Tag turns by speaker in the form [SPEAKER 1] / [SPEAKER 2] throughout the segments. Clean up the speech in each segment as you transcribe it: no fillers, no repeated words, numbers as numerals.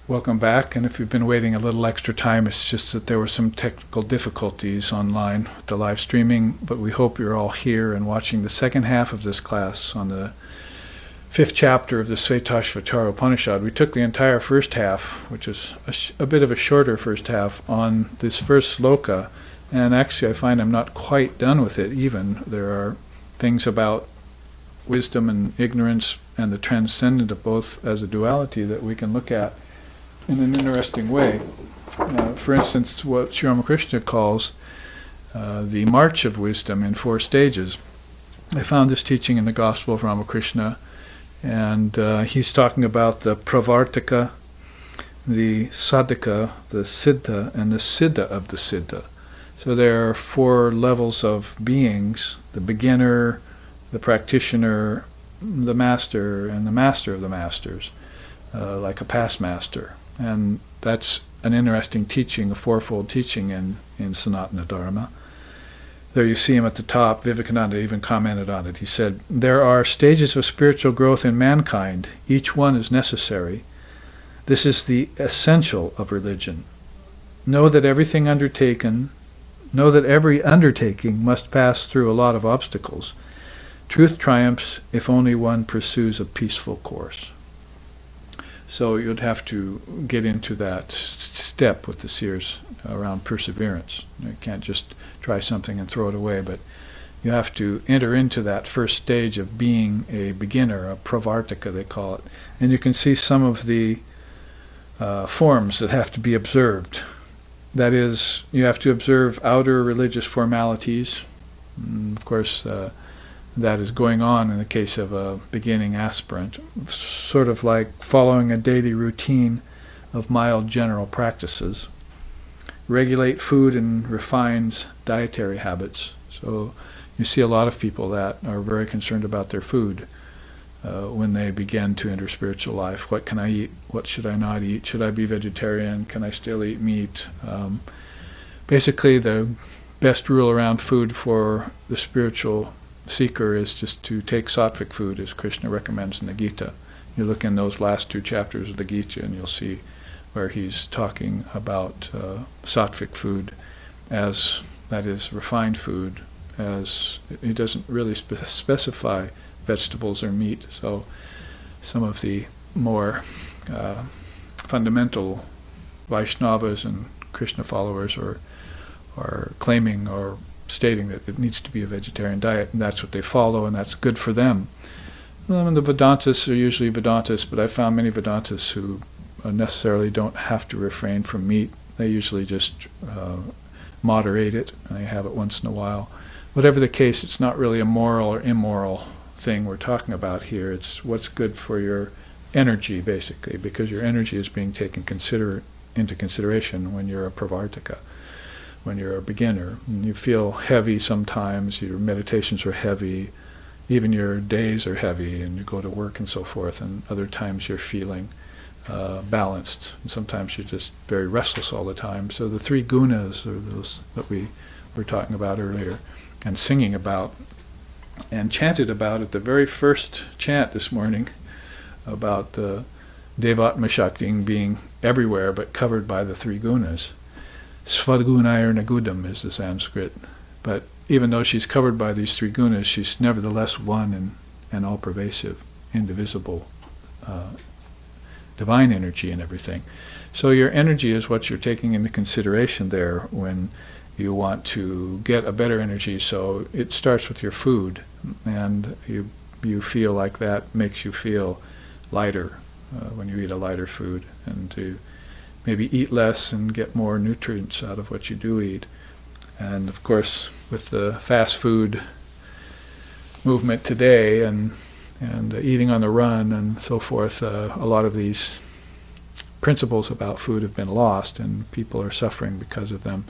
[SPEAKER 1] Welcome back, and if you've been waiting a little extra time, it's just that there were some technical difficulties online with the live streaming, but we hope you're all here and watching the second half of this class on the 5th chapter of the Shvetashvatara Upanishad. We took the entire first half, which is a bit of a shorter first half, on this first sloka, and actually I find I'm not quite done with it even. There are things about wisdom and ignorance and the transcendent of both as a duality that we can look at in an interesting way. For instance, what Sri Ramakrishna calls the march of wisdom in 4 stages. I found this teaching in the Gospel of Ramakrishna, and he's talking about the pravartika, the sadhaka, the siddha, and the siddha of the siddha. So there are 4 levels of beings: the beginner, the practitioner, the master, and the master of the masters, like a past master. And that's an interesting teaching, a 4-fold teaching in Sanatana Dharma. There you see him at the top. Vivekananda even commented on it. He said, "There are stages of spiritual growth in mankind. Each one is necessary. This is the essential of religion. Know that every undertaking must pass through a lot of obstacles. Truth triumphs if only one pursues a peaceful course." So you'd have to get into that step with the seers around perseverance. You can't just try something and throw it away, but you have to enter into that first stage of being a beginner, a pravartika they call it. And you can see some of the forms that have to be observed. That is, you have to observe outer religious formalities. Of course, that is going on in the case of a beginning aspirant, sort of like following a daily routine of mild general practices. Regulate food and refines dietary habits. So you see a lot of people that are very concerned about their food when they begin to enter spiritual life. What can I eat? What should I not eat? Should I be vegetarian? Can I still eat meat? Basically, the best rule around food for the spiritual seeker is just to take sattvic food, as Krishna recommends in the Gita. You look in those last 2 chapters of the Gita and you'll see where he's talking about sattvic food as, that is, refined food, as he doesn't really specify vegetables or meat. So some of the more fundamental Vaishnavas and Krishna followers are claiming or stating that it needs to be a vegetarian diet, and that's what they follow, and that's good for them. And the Vedantas are usually Vedantas, but I found many Vedantas who necessarily don't have to refrain from meat. They usually just moderate it, and they have it once in a while. Whatever the case, it's not really a moral or immoral thing we're talking about here. It's what's good for your energy, basically, because your energy is being taken into consideration when you're a pravartika. When you're a beginner, you feel heavy sometimes, your meditations are heavy, even your days are heavy, and you go to work and so forth, and other times you're feeling balanced, and sometimes you're just very restless all the time. So the 3 gunas are those that we were talking about earlier, and singing about, and chanted about at the very first chant this morning, about the Devatma Shakti being everywhere but covered by the 3 gunas. Svadgunayar Nagudam is the Sanskrit. But even though she's covered by these 3 gunas, she's nevertheless one and all-pervasive, indivisible, divine energy and everything. So your energy is what you're taking into consideration there when you want to get a better energy. So it starts with your food, and you feel like that makes you feel lighter when you eat a lighter food, and to maybe eat less and get more nutrients out of what you do eat. And of course, with the fast food movement today and eating on the run and so forth, a lot of these principles about food have been lost, and people are suffering because of them.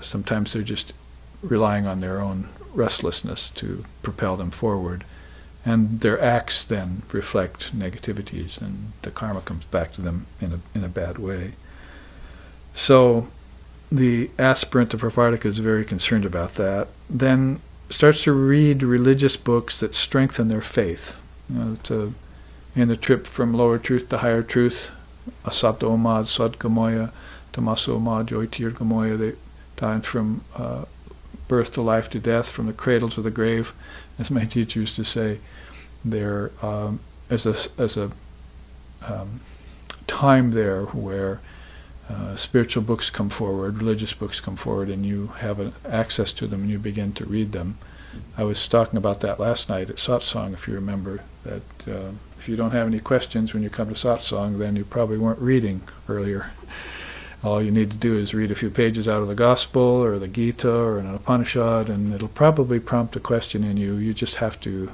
[SPEAKER 1] Sometimes they're just relying on their own restlessness to propel them forward, and their acts then reflect negativities, and the karma comes back to them in a bad way. So the aspirant to pravartika is very concerned about that. Then starts to read religious books that strengthen their faith. In the trip from lower truth to higher truth, Asato Mad Sadgamoya, Tamaso Mad Jyotirgamoya, the time from birth to life to death, from the cradle to the grave, as my teacher used to say. There as a time there where spiritual books come forward, religious books come forward, and you have access to them and you begin to read them. I was talking about that last night at satsang, if you remember, that if you don't have any questions when you come to satsang, then you probably weren't reading earlier. All you need to do is read a few pages out of the Gospel or the Gita or an Upanishad, and it'll probably prompt a question in you. You just have to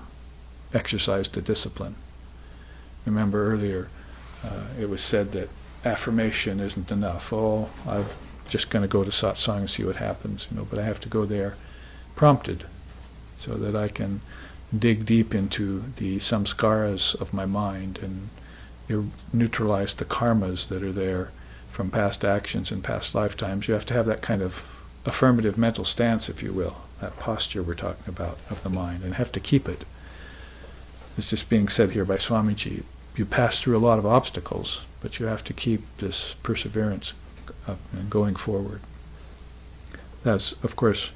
[SPEAKER 1] exercise the discipline. Remember earlier, it was said that affirmation isn't enough. Oh, I'm just going to go to satsang and see what happens, but I have to go there prompted, so that I can dig deep into the samskaras of my mind and neutralize the karmas that are there from past actions and past lifetimes. You have to have that kind of affirmative mental stance, if you will, that posture we're talking about of the mind, and have to keep it. It's just being said here by Swamiji. You pass through a lot of obstacles, but you have to keep this perseverance up and going forward. That's, of course,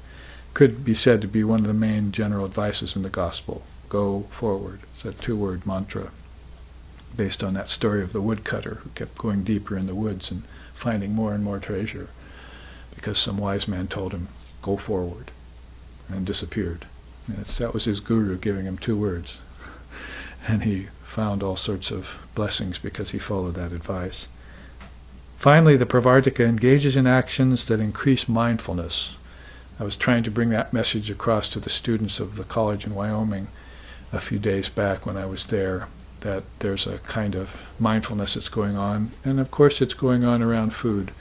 [SPEAKER 1] could be said to be one of the main general advices in the Gospel. Go forward. It's a 2-word mantra based on that story of the woodcutter who kept going deeper in the woods and finding more and more treasure because some wise man told him, go forward, and disappeared. That was his guru giving him 2 words. And he found all sorts of blessings because he followed that advice. Finally, the Pravartika engages in actions that increase mindfulness. I was trying to bring that message across to the students of the college in Wyoming a few days back when I was there, that there's a kind of mindfulness that's going on, and of course it's going on around food,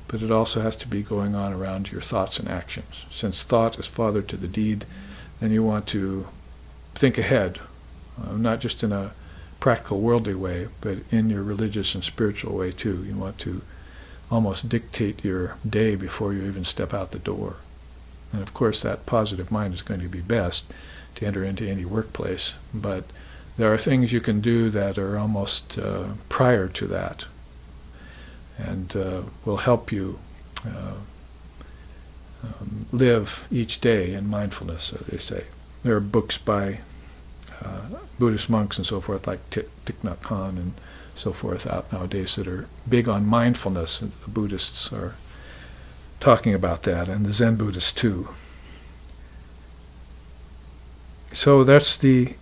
[SPEAKER 1] but it also has to be going on around your thoughts and actions. Since thought is father to the deed, then you want to think ahead, not just in a practical worldly way, but in your religious and spiritual way too. You want to almost dictate your day before you even step out the door. And of course that positive mind is going to be best to enter into any workplace, but there are things you can do that are almost prior to that, and will help you live each day in mindfulness, as they say. There are books by Buddhist monks and so forth, like Thich Nhat Hanh and so forth out nowadays that are big on mindfulness, and the Buddhists are talking about that, and the Zen Buddhists too. So that's the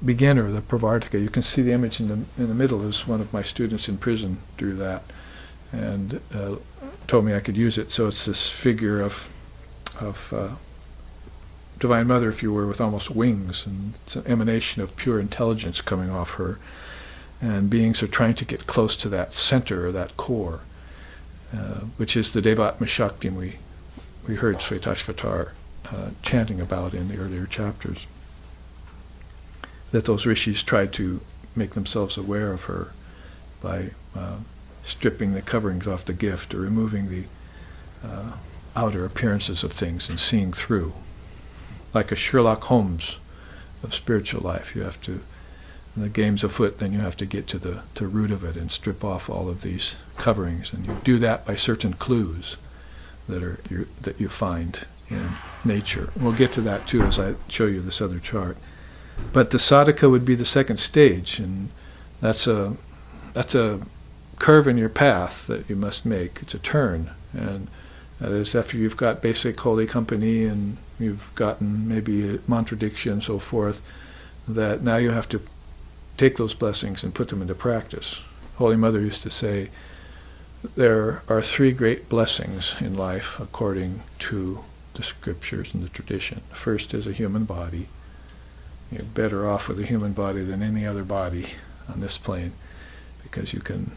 [SPEAKER 1] beginner, the Pravartika. You can see the image in the middle is one of my students in prison drew that, and told me I could use it. So it's this figure of Divine Mother, if you were, with almost wings, and it's an emanation of pure intelligence coming off her, and beings are trying to get close to that center, or that core, which is the Devatma Shakti we heard Shvetashvatara chanting about in the earlier chapters, that those rishis tried to make themselves aware of her by stripping the coverings off the gift, or removing the outer appearances of things and seeing through. Like a Sherlock Holmes of spiritual life, you have to, the game's afoot, then you have to get to the root of it and strip off all of these coverings, and you do that by certain clues that you find in nature. We'll get to that too as I show you this other chart. But the sadhaka would be the second stage, and that's a curve in your path that you must make. It's a turn, and that is after you've got basic holy company and you've gotten maybe mantra diksha and so forth, that now you have to take those blessings and put them into practice. Holy Mother used to say, there are 3 great blessings in life according to the scriptures and the tradition. The first is a human body. You're better off with a human body than any other body on this plane, because you can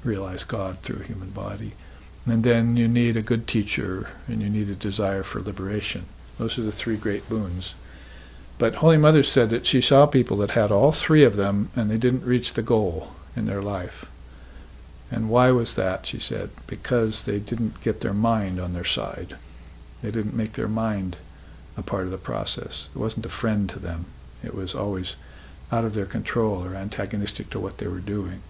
[SPEAKER 1] realize God through a human body. And then you need a good teacher, and you need a desire for liberation. Those are the 3 great boons. But Holy Mother said that she saw people that had all 3 of them, and they didn't reach the goal in their life. And why was that, she said? Because they didn't get their mind on their side. They didn't make their mind a part of the process. It wasn't a friend to them. It was always out of their control or antagonistic to what they were doing.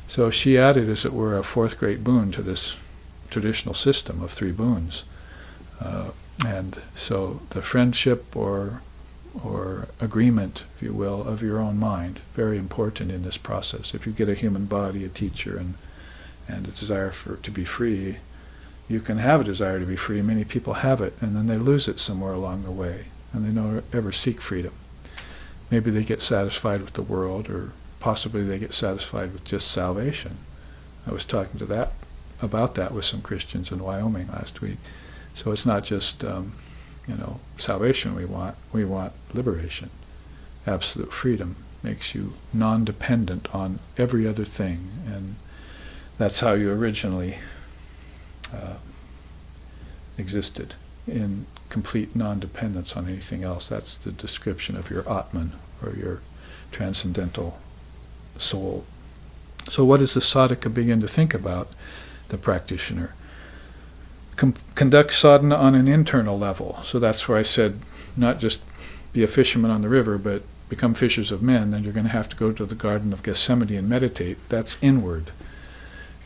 [SPEAKER 1] So she added, as it were, a fourth great boon to this traditional system of three boons. And so the friendship or agreement, if you will, of your own mind, very important in this process. If you get a human body, a teacher, and a desire to be free, you can have a desire to be free. Many people have it, and then they lose it somewhere along the way, and they don't ever seek freedom. Maybe they get satisfied with the world, or possibly they get satisfied with just salvation. I was talking about that with some Christians in Wyoming last week. So it's not just salvation we want. We want liberation. Absolute freedom makes you non-dependent on every other thing, and that's how you originally existed, in complete non-dependence on anything else. That's the description of your Atman, or your transcendental soul. So what does the sadhaka begin to think about, the practitioner? Conduct sadhana on an internal level. So that's where I said, not just be a fisherman on the river, but become fishers of men. Then you're going to have to go to the Garden of Gethsemane and meditate. That's inward.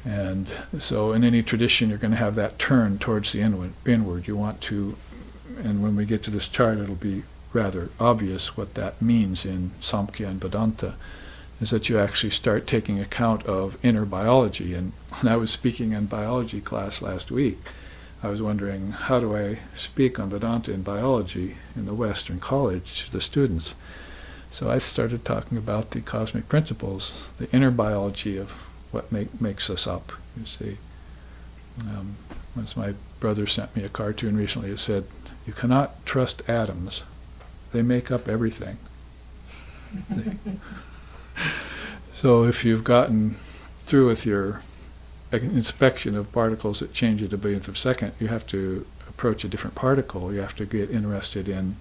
[SPEAKER 1] And so in any tradition, you're going to have that turn towards the inward. You want to, and when we get to this chart, it'll be rather obvious what that means in Samkhya and Vedanta, is that you actually start taking account of inner biology. And when I was speaking in biology class last week, I was wondering, how do I speak on Vedanta in biology in the Western college to the students? So I started talking about the cosmic principles, the inner biology of what makes us up, you see. Once my brother sent me a cartoon recently, it said, you cannot trust atoms. They make up everything. So if you've gotten through with your inspection of particles that change at a billionth of a second, you have to approach a different particle. You have to get interested in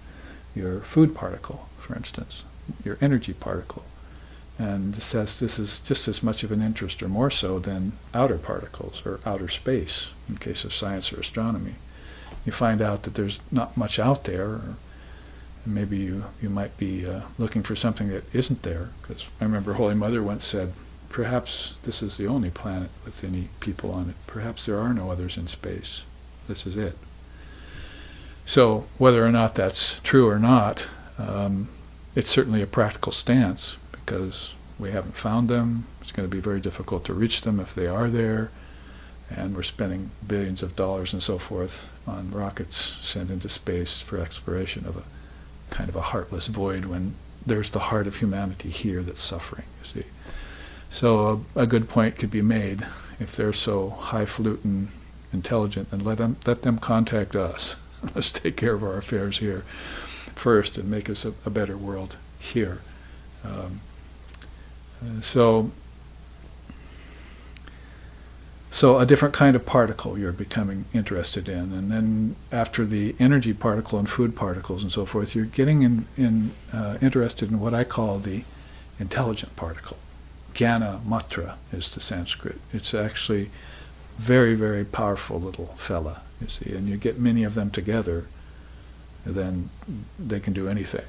[SPEAKER 1] your food particle, for instance, your energy particle. And this is just as much of an interest, or more so, than outer particles or outer space, in case of science or astronomy. You find out that there's not much out there, or maybe you might be looking for something that isn't there, because I remember Holy Mother once said, perhaps this is the only planet with any people on it. Perhaps there are no others in space. This is it. So whether or not that's true or not, it's certainly a practical stance, because we haven't found them. It's going to be very difficult to reach them if they are there, and we're spending billions of dollars and so forth on rockets sent into space for exploration of a kind of a heartless void, when there's the heart of humanity here that's suffering, you see. So a good point could be made, if they're so highfalutin intelligent, and let them contact us. Let's take care of our affairs here first and make us a better world here. So a different kind of particle you're becoming interested in, and then after the energy particle and food particles and so forth, you're getting interested in what I call the intelligent particle. Jnana matra is the Sanskrit. It's actually very, very powerful little fella, you see, and you get many of them together, then they can do anything.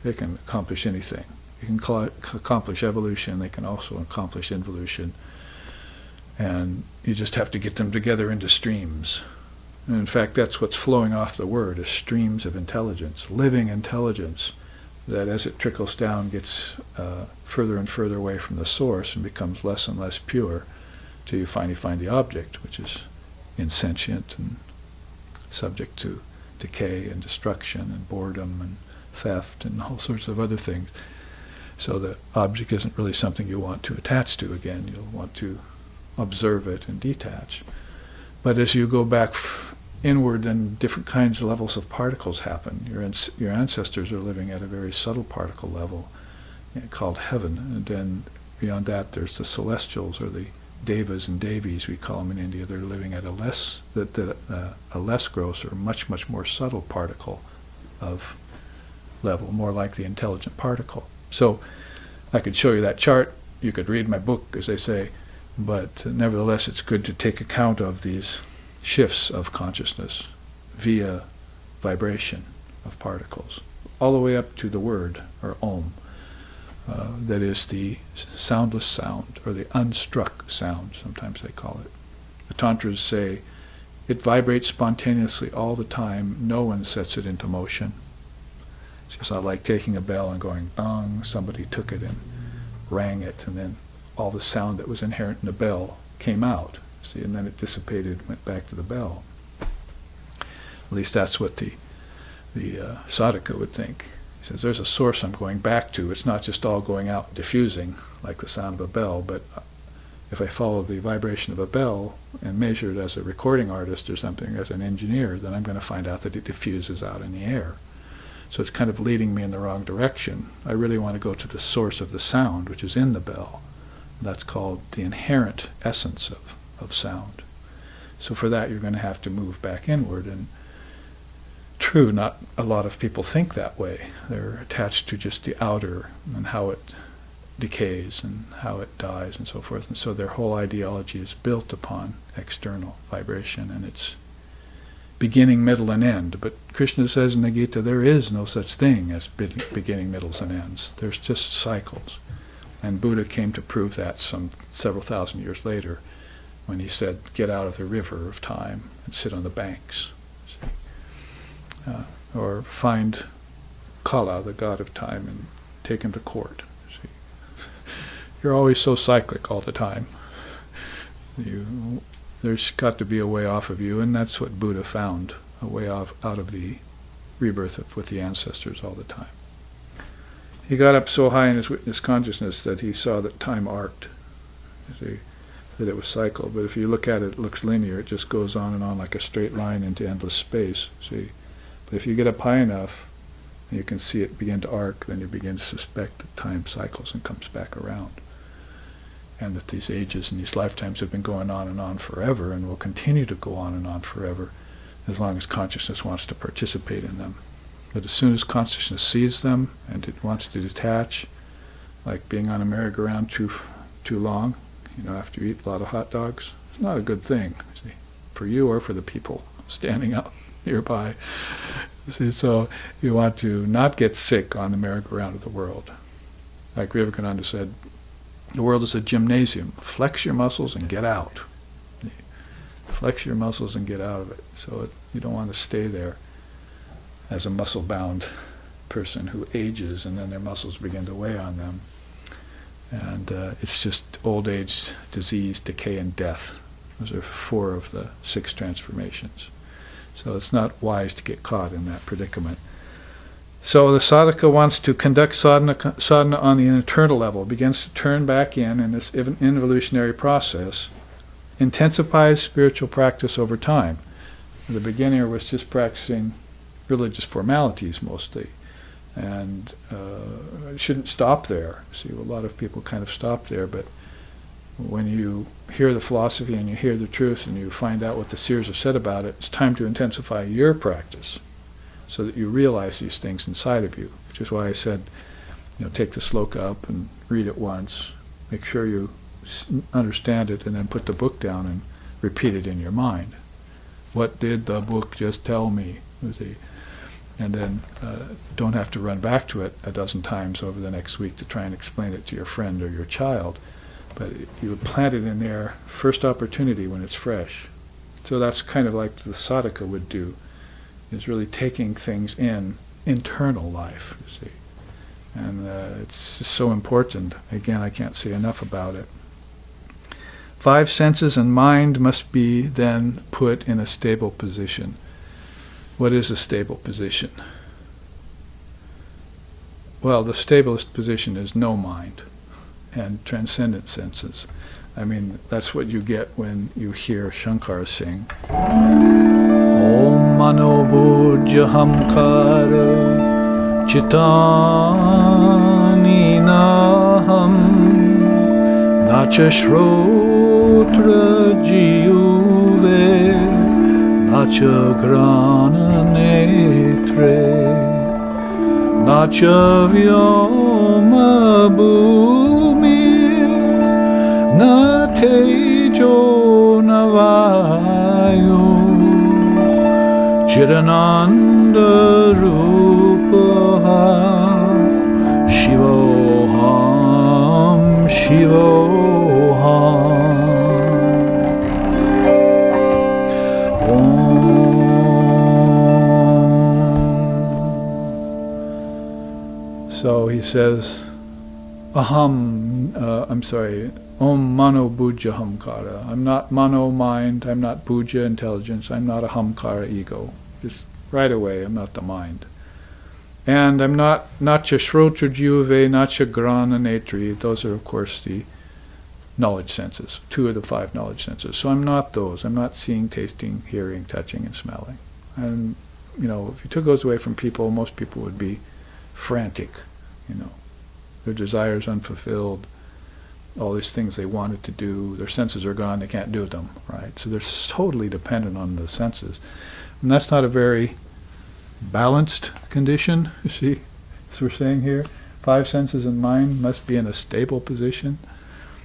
[SPEAKER 1] They can accomplish anything. They can accomplish evolution. They can also accomplish involution. And you just have to get them together into streams. And in fact, that's what's flowing off the word, is streams of intelligence, living intelligence, that as it trickles down gets further and further away from the source and becomes less and less pure, till you finally find the object, which is insentient and subject to decay and destruction and boredom and theft and all sorts of other things. So the object isn't really something you want to attach to again. You'll want to observe it and detach. But as you go back inward, then different kinds of levels of particles happen. Your ancestors are living at a very subtle particle level called heaven, and then beyond that there's the celestials, or the devas and devis, we call them in India. They're living at a less gross, or much, much more subtle particle of level, more like the intelligent particle. So I could show you that chart. You could read my book, as they say, but nevertheless it's good to take account of these shifts of consciousness via vibration of particles, all the way up to the word, or Om. that is the soundless sound, or the unstruck sound, sometimes they call it. The Tantras say it vibrates spontaneously all the time. No one sets it into motion. It's not like taking a bell and going, dong, somebody took it and rang it, and then all the sound that was inherent in the bell came out. See, and then it dissipated, went back to the bell. At least that's what the sadhaka would think. He says, there's a source I'm going back to. It's not just all going out and diffusing like the sound of a bell, but if I follow the vibration of a bell and measure it as a recording artist or something, as an engineer, then I'm going to find out that it diffuses out in the air. So it's kind of leading me in the wrong direction. I really want to go to the source of the sound, which is in the bell. That's called the inherent essence of sound. So for that, you're going to have to move back inward. And true, not a lot of people think that way. They're attached to just the outer and how it decays and how it dies and so forth. And so their whole ideology is built upon external vibration, and it's beginning, middle, and end. But Krishna says in the Gita, there is no such thing as beginning, middles, and ends. There's just cycles. And Buddha came to prove that several thousand years later, when he said, get out of the river of time and sit on the banks. Or find Kala, the god of time, and take him to court. See? You're always so cyclic all the time. There's got to be a way off of you, and that's what Buddha found, a way off out of the rebirth with the ancestors all the time. He got up so high in his witness consciousness that he saw that time arced, see, that it was cycled. But if you look at it, it looks linear. It just goes on and on like a straight line into endless space. See, but if you get up high enough, and you can see it begin to arc, then you begin to suspect that time cycles and comes back around. And that these ages and these lifetimes have been going on and on forever, and will continue to go on and on forever, as long as consciousness wants to participate in them. But as soon as consciousness sees them, and it wants to detach, like being on a merry-go-round too long, after you eat a lot of hot dogs, it's not a good thing, see, for you or for the people standing out nearby. See, so you want to not get sick on the merry-go-round of the world. Like Vivekananda said, the world is a gymnasium. Flex your muscles and get out. Flex your muscles and get out of it. So you don't want to stay there as a muscle-bound person who ages and then their muscles begin to weigh on them. And it's just old age, disease, decay, and death. Those are 4 of the 6 transformations. So it's not wise to get caught in that predicament. So the sadhaka wants to conduct sadhana on the internal level, begins to turn back in this involutionary process, intensifies spiritual practice over time. The beginner was just practicing religious formalities mostly, and shouldn't stop there. See, a lot of people kind of stop there, but when you hear the philosophy and you hear the truth and you find out what the seers have said about it, it's time to intensify your practice so that you realize these things inside of you, which is why I said, take the sloka up and read it once, make sure you understand it, and then put the book down and repeat it in your mind. What did the book just tell me? And then don't have to run back to it a dozen times over the next week to try and explain it to your friend or your child. But you would plant it in there first opportunity when it's fresh. So that's kind of like the sadhaka would do, is really taking things in internal life, you see. And it's just so important. Again, I can't say enough about it. 5 senses and mind must be then put in a stable position. What is a stable position? Well, the stablest position is no mind and transcendent senses. I mean, that's what you get when you hear Shankara sing. Om mano bujya hamkara chitani naham nacha shrotra jiyuve nacha grana netre nacha vyoma bhumi na tejo na vayu chirananda rupaha shivoha So he says, Om Mano Bujja Hamkara. I'm not Mano mind, I'm not Bujja intelligence, I'm not a Hamkara ego. Just right away, I'm not the mind. And I'm not Natcha Shrotra Juve, Natcha Grana Netri. Those are, of course, the knowledge senses, 2 of the 5 knowledge senses. So I'm not those. I'm not seeing, tasting, hearing, touching, and smelling. And, if you took those away from people, most people would be frantic, Their desires unfulfilled, all these things they wanted to do, their senses are gone, they can't do them, right? So they're totally dependent on the senses. And that's not a very balanced condition, you see, as we're saying here. 5 senses and mind must be in a stable position.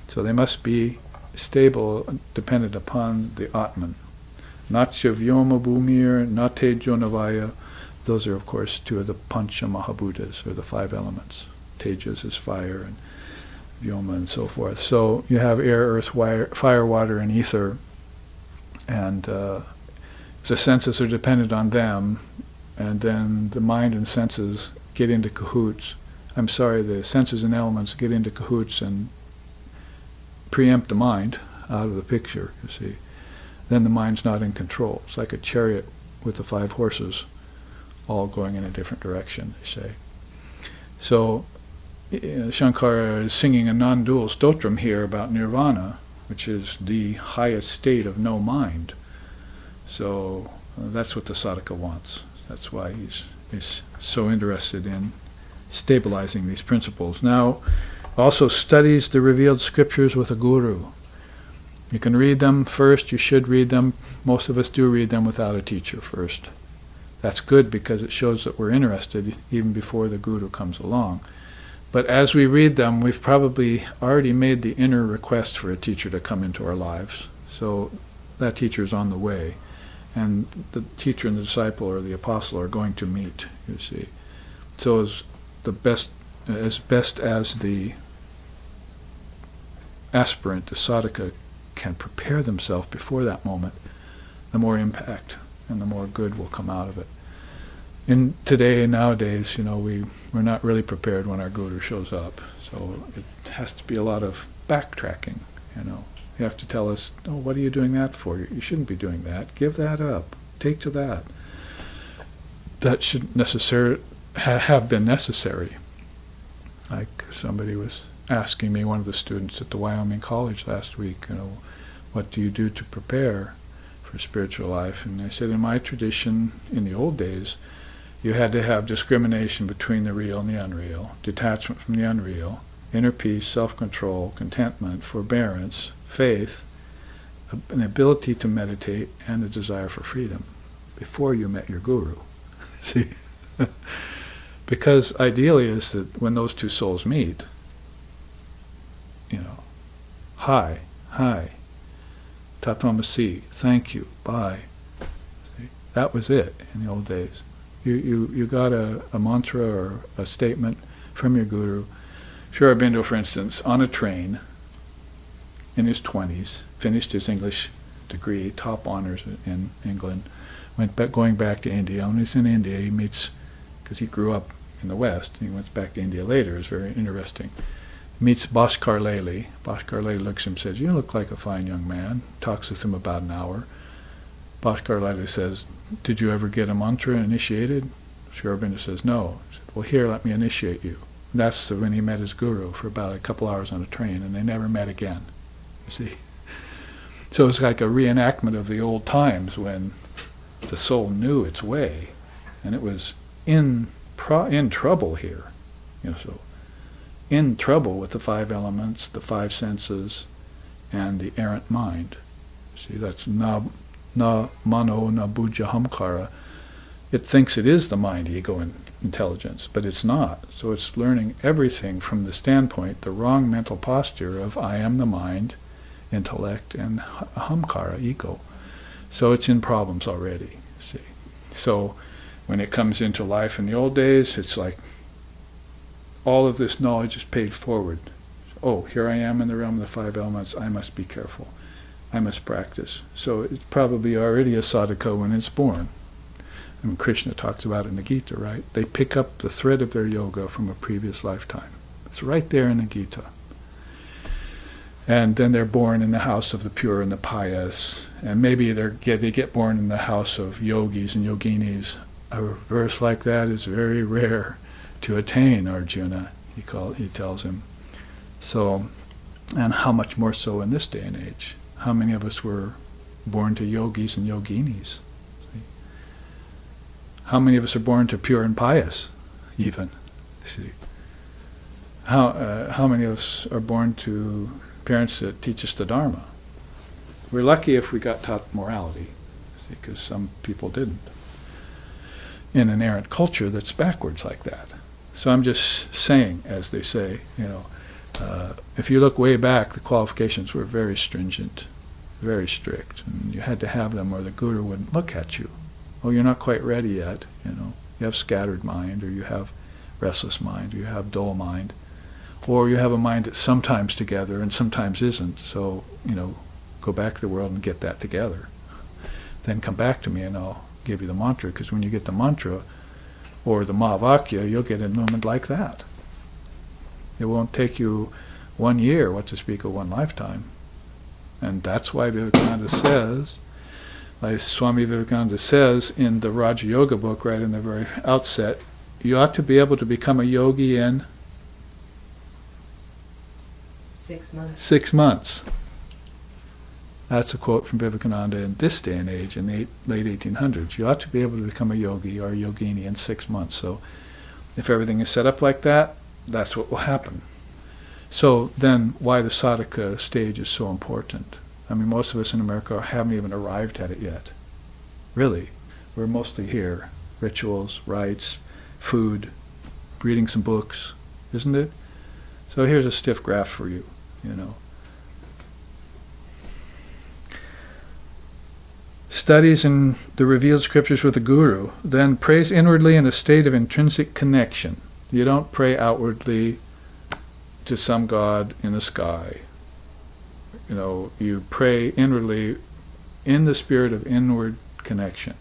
[SPEAKER 1] So they must be stable, dependent upon the Atman. Natcha Vyoma Bhumir, Nate Jonavaya. Those are, of course, 2 of the Pancha Mahabhutas, or the 5 elements. Tejas is fire, and Vyoma and so forth. So you have air, earth, fire, water, and ether. And if the senses are dependent on them, and then the mind and senses get into cahoots. The senses and elements get into cahoots and preempt the mind out of the picture, you see. Then the mind's not in control. It's like a chariot with the 5 horses all going in a different direction, they say. So Shankara is singing a non-dual stotram here about nirvana, which is the highest state of no mind. So that's what the sadhaka wants. That's why he's so interested in stabilizing these principles. Now, also studies the revealed scriptures with a guru. You can read them first, you should read them. Most of us do read them without a teacher first. That's good because it shows that we're interested even before the guru comes along. But as we read them, we've probably already made the inner request for a teacher to come into our lives. So that teacher is on the way. And the teacher and the disciple or the apostle are going to meet, you see. So as best as the aspirant, the sadhaka, can prepare themselves before that moment, the more impact and the more good will come out of it. Nowadays, we're not really prepared when our guru shows up. So it has to be a lot of backtracking, You have to tell us, what are you doing that for? You shouldn't be doing that. Give that up. Take to that. That shouldn't necessarily have been necessary. Like somebody was asking me, one of the students at the Wyoming College last week, what do you do to prepare for spiritual life? And I said, in my tradition, in the old days, you had to have discrimination between the real and the unreal, detachment from the unreal, inner peace, self-control, contentment, forbearance, faith, an ability to meditate, and a desire for freedom before you met your guru. See? Because ideally is that when those 2 souls meet, hi, tatvamasi, thank you, bye. See? That was it in the old days. You got a mantra or a statement from your guru. Sri Aurobindo, for instance, on a train in his 20s, finished his English degree, top honors in England, going back to India. When he's in India, he meets, because he grew up in the West, he went back to India later. It's very interesting. Meets Bhaskar Lele. Bhaskar Lele looks at him and says, you look like a fine young man. Talks with him about an hour. Bhaskar Lele says, did you ever get a mantra initiated? Sri Aurobindo says, no. He said, well, here, let me initiate you. And that's when he met his guru for about a couple hours on a train, and they never met again. You see? So it's like a reenactment of the old times when the soul knew its way, and it was in trouble here. So in trouble with the 5 elements, the 5 senses, and the errant mind. See, that's na mano na bujja hamkara. It thinks it is the mind, ego, and intelligence, but it's not. So it's learning everything from the standpoint, the wrong mental posture of I am the mind, intellect, and hamkara, ego. So it's in problems already, see. So when it comes into life in the old days, it's like all of this knowledge is paid forward. oh, here I am in the realm of the five elements, I must be careful. I must practice. So it's probably already a sadhaka when it's born. I mean, Krishna talks about it in the Gita, right? They pick up the thread of their yoga from a previous lifetime. It's right there in the Gita. And then they're born in the house of the pure and the pious. And maybe they get born in the house of yogis and yoginis. A verse like that is very rare to attain, Arjuna, he tells him. So, and how much more so in this day and age? How many of us were born to yogis and yoginis? See? How many of us are born to pure and pious, even? See? How many of us are born to parents that teach us the Dharma? We're lucky if we got taught morality, because some people didn't. In an errant culture that's backwards like that. So I'm just saying, as they say, if you look way back, the qualifications were very stringent, very strict, and you had to have them or the guru wouldn't look at you. Oh, you're not quite ready yet, You have scattered mind, or you have restless mind, or you have dull mind, or you have a mind that's sometimes together and sometimes isn't. So, go back to the world and get that together. Then come back to me and I'll give you the mantra, because when you get the mantra or the Mahavakya, you'll get illumined like that. It won't take you 1 year, what to speak of one lifetime. And that's why Vivekananda says, like Swami Vivekananda says in the Raja Yoga book right in the very outset, you ought to be able to become a yogi in
[SPEAKER 2] 6 months.
[SPEAKER 1] 6 months. That's a quote from Vivekananda in this day and age, in the late 1800s. You ought to be able to become a yogi or a yogini in 6 months. So if everything is set up like that, that's what will happen. So then why the sadhaka stage is so important. I mean, most of us in America haven't even arrived at it yet. Really. We're mostly here. Rituals, rites, food, reading some books, isn't it? So here's a stiff graph for you, Studies in the revealed scriptures with the guru, then prays inwardly in a state of intrinsic connection. You don't pray outwardly to some god in the sky. You pray inwardly in the spirit of inward connection.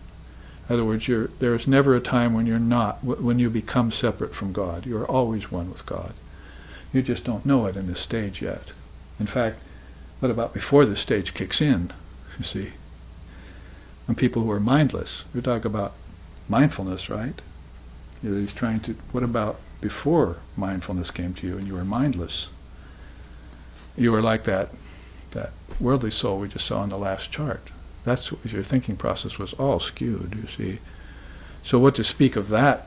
[SPEAKER 1] In other words, there is never a time when you become separate from God. You are always one with God. You just don't know it in this stage yet. In fact, what about before this stage kicks in, you see? When people who are mindless, we talk about mindfulness, right? He's trying to, what about before mindfulness came to you and you were mindless? You were like that worldly soul we just saw in the last chart. That's what your thinking process was all skewed, you see. So what to speak of that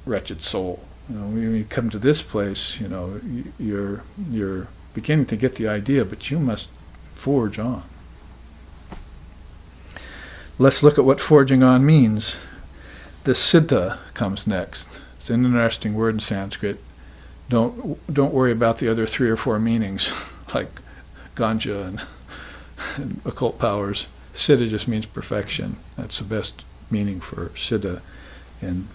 [SPEAKER 1] wretched soul? When you come to this place, you're beginning to get the idea, but you must forge on. Let's look at what forging on means. The siddha comes next. It's an interesting word in Sanskrit. Don't worry about the other 3 or 4 meanings, like ganja and occult powers. Siddha just means perfection. That's the best meaning for siddha in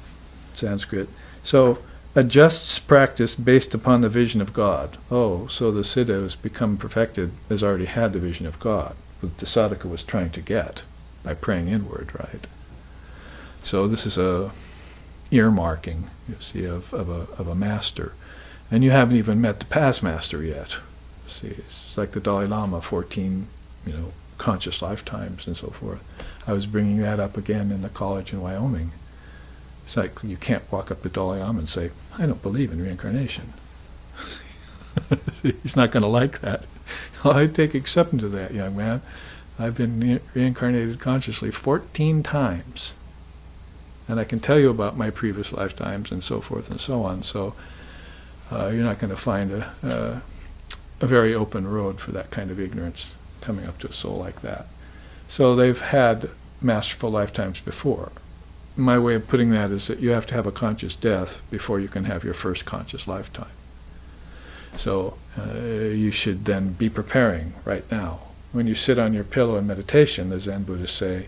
[SPEAKER 1] Sanskrit. So, adjusts practice based upon the vision of God. Oh, so the siddha has become perfected, has already had the vision of God, what the sadhaka was trying to get by praying inward, right? So this is a earmarking, you see, of a master. And you haven't even met the past master yet. See, it's like the Dalai Lama, 14, conscious lifetimes and so forth. I was bringing that up again in the college in Wyoming. It's like you can't walk up to Dalai Lama and say, I don't believe in reincarnation. He's not going to like that. I take exception to that, young man. I've been reincarnated consciously 14 times. And I can tell you about my previous lifetimes and so forth and so on. So you're not going to find a very open road for that kind of ignorance coming up to a soul like that. So they've had masterful lifetimes before. My way of putting that is that you have to have a conscious death before you can have your first conscious lifetime. So you should then be preparing right now. When you sit on your pillow in meditation, the Zen Buddhists say,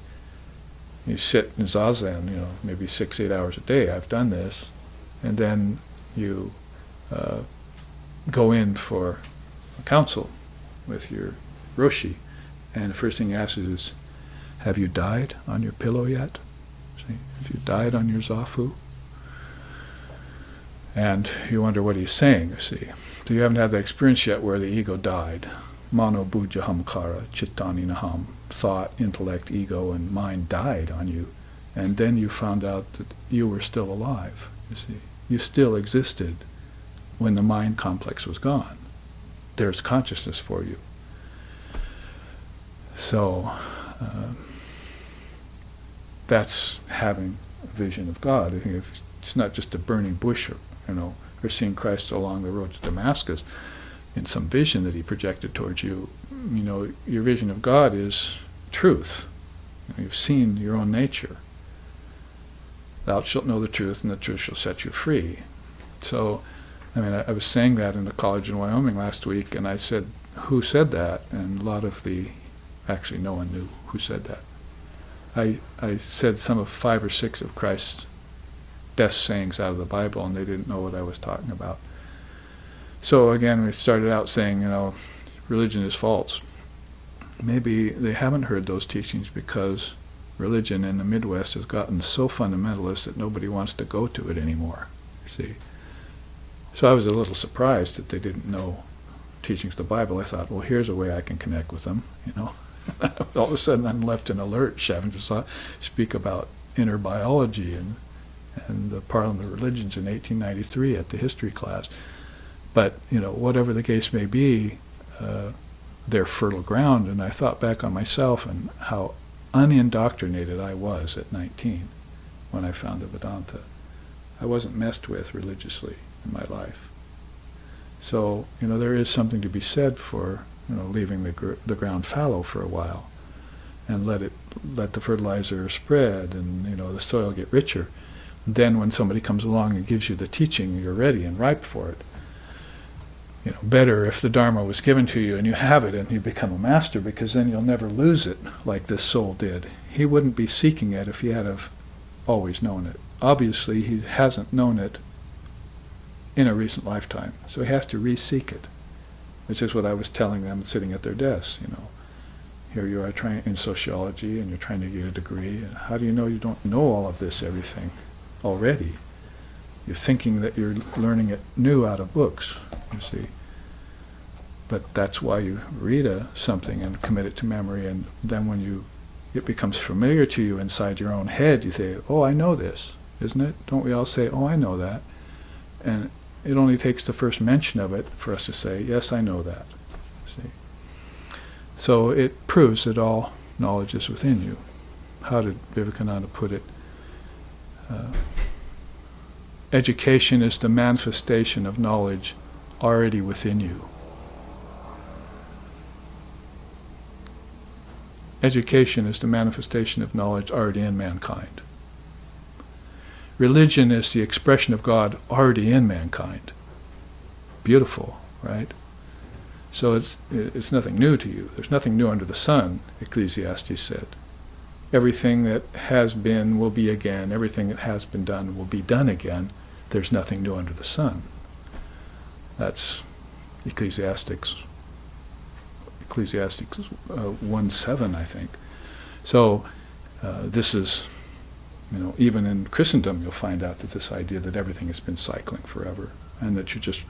[SPEAKER 1] you sit in zazen, maybe 6-8 hours a day. I've done this. And then you go in for counsel with your Roshi, and the first thing he asks is, have you died on your pillow yet? See, have you died on your zafu? And you wonder what he's saying, you see. So you haven't had the experience yet where the ego died. Mano buddha hamkara, chittani naham. Thought, intellect, ego, and mind died on you. And then you found out that you were still alive, you see. You still existed when the mind complex was gone. There's consciousness for you. So that's having a vision of God. I think if it's not just a burning bush, or seeing Christ along the road to Damascus in some vision that he projected towards you. Your vision of God is truth. You've seen your own nature. Thou shalt know the truth, and the truth shall set you free. So, I was saying that in the college in Wyoming last week, and I said, who said that? And actually no one knew who said that. I said some of 5 or 6 of Christ's best sayings out of the Bible, and they didn't know what I was talking about. So again, we started out saying, religion is false. Maybe they haven't heard those teachings because religion in the Midwest has gotten so fundamentalist that nobody wants to go to it anymore, you see. So I was a little surprised that they didn't know teachings of the Bible. I thought, well, here's a way I can connect with them, All of a sudden I'm left in a lurch having to speak about inner biology and the Parliament of Religions in 1893 at the history class. But, whatever the case may be, they're fertile ground. And I thought back on myself and how unindoctrinated I was at 19 when I founded Vedanta. I wasn't messed with religiously in my life. So, there is something to be said for, leaving the ground fallow for a while and let the fertilizer spread and, the soil get richer. Then when somebody comes along and gives you the teaching, you're ready and ripe for it. Better if the Dharma was given to you and you have it and you become a master, because then you'll never lose it like this soul did. He wouldn't be seeking it if he had have always known it. Obviously, he hasn't known it in a recent lifetime, so he has to re-seek it, which is what I was telling them sitting at their desks. Here you are trying in sociology and you're trying to get a degree, and how do you know you don't know all of this, everything already? You're thinking that you're learning it new out of books, you see. But that's why you read something and commit it to memory, and then when it becomes familiar to you inside your own head, you say, oh, I know this, isn't it? Don't we all say, oh, I know that? And it only takes the first mention of it for us to say, yes, I know that. See? So it proves that all knowledge is within you. How did Vivekananda put it? Education is the manifestation of knowledge already within you. Education is the manifestation of knowledge already in mankind. Religion is the expression of God already in mankind. Beautiful, right? So it's nothing new to you. There's nothing new under the sun, Ecclesiastes said. Everything that has been will be again. Everything that has been done will be done again. There's nothing new under the sun. That's Ecclesiastes 1:7, I think. So this is, even in Christendom you'll find out that this idea that everything has been cycling forever and that you're just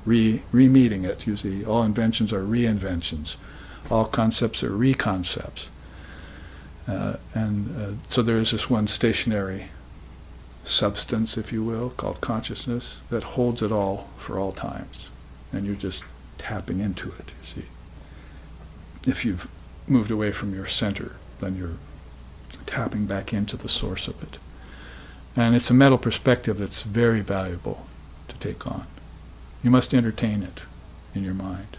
[SPEAKER 1] re-meeting it. You see, all inventions are reinventions. All concepts are reconcepts. So there is this one stationary substance, if you will, called consciousness, that holds it all for all times. And you're just tapping into it, you see. If you've moved away from your center, then you're tapping back into the source of it. And it's a mental perspective that's very valuable to take on. You must entertain it in your mind.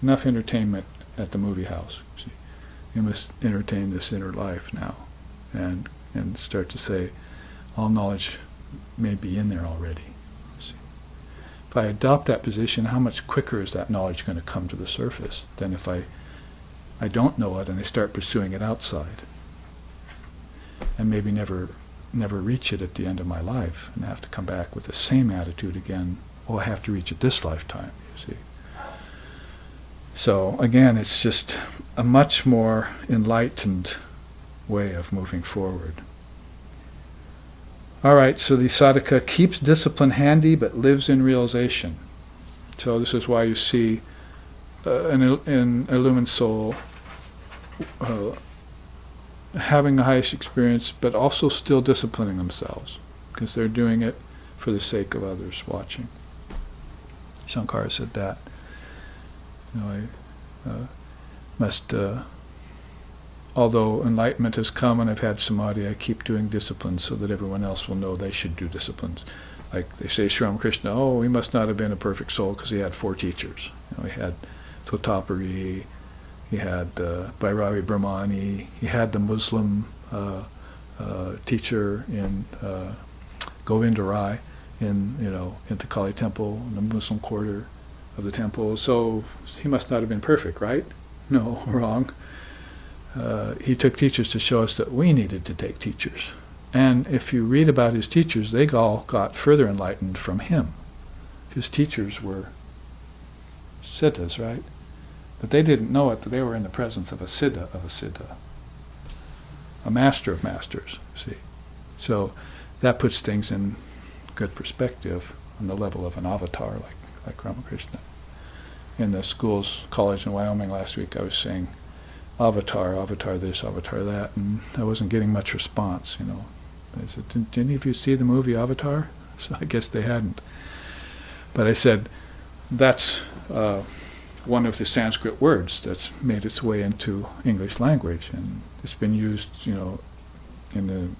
[SPEAKER 1] Enough entertainment at the movie house, you see. You must entertain this inner life now and start to say, all knowledge may be in there already. See. If I adopt that position, how much quicker is that knowledge going to come to the surface than if I don't know it and I start pursuing it outside and maybe never reach it at the end of my life and have to come back with the same attitude again. Oh, I have to reach it this lifetime, you see. So again, it's just a much more enlightened way of moving forward. All right, so the sadhaka keeps discipline handy but lives in realization. So this is why you see an illumined soul having the highest experience, but also still disciplining themselves, because they're doing it for the sake of others watching. Shankara said that. I must, although enlightenment has come and I've had samadhi, I keep doing disciplines so that everyone else will know they should do disciplines. Like they say, Sri Ramakrishna, he must not have been a perfect soul because he had 4 teachers. He had Totapari, he had Bhairavi Brahmani, he had the Muslim teacher in Govinda Rai in the Kali temple, in the Muslim quarter of the temple. So he must not have been perfect, right? No, wrong. He took teachers to show us that we needed to take teachers. And if you read about his teachers, they all got further enlightened from him. His teachers were siddhas, right? But they didn't know it, that they were in the presence of a siddha, a master of masters, see. So that puts things in good perspective on the level of an avatar like Ramakrishna. In the college in Wyoming last week, I was saying, avatar this, avatar that, and I wasn't getting much response, I said, did any of you see the movie Avatar? So I guess they hadn't. But I said, that's one of the Sanskrit words that's made its way into English language, and it's been used, in the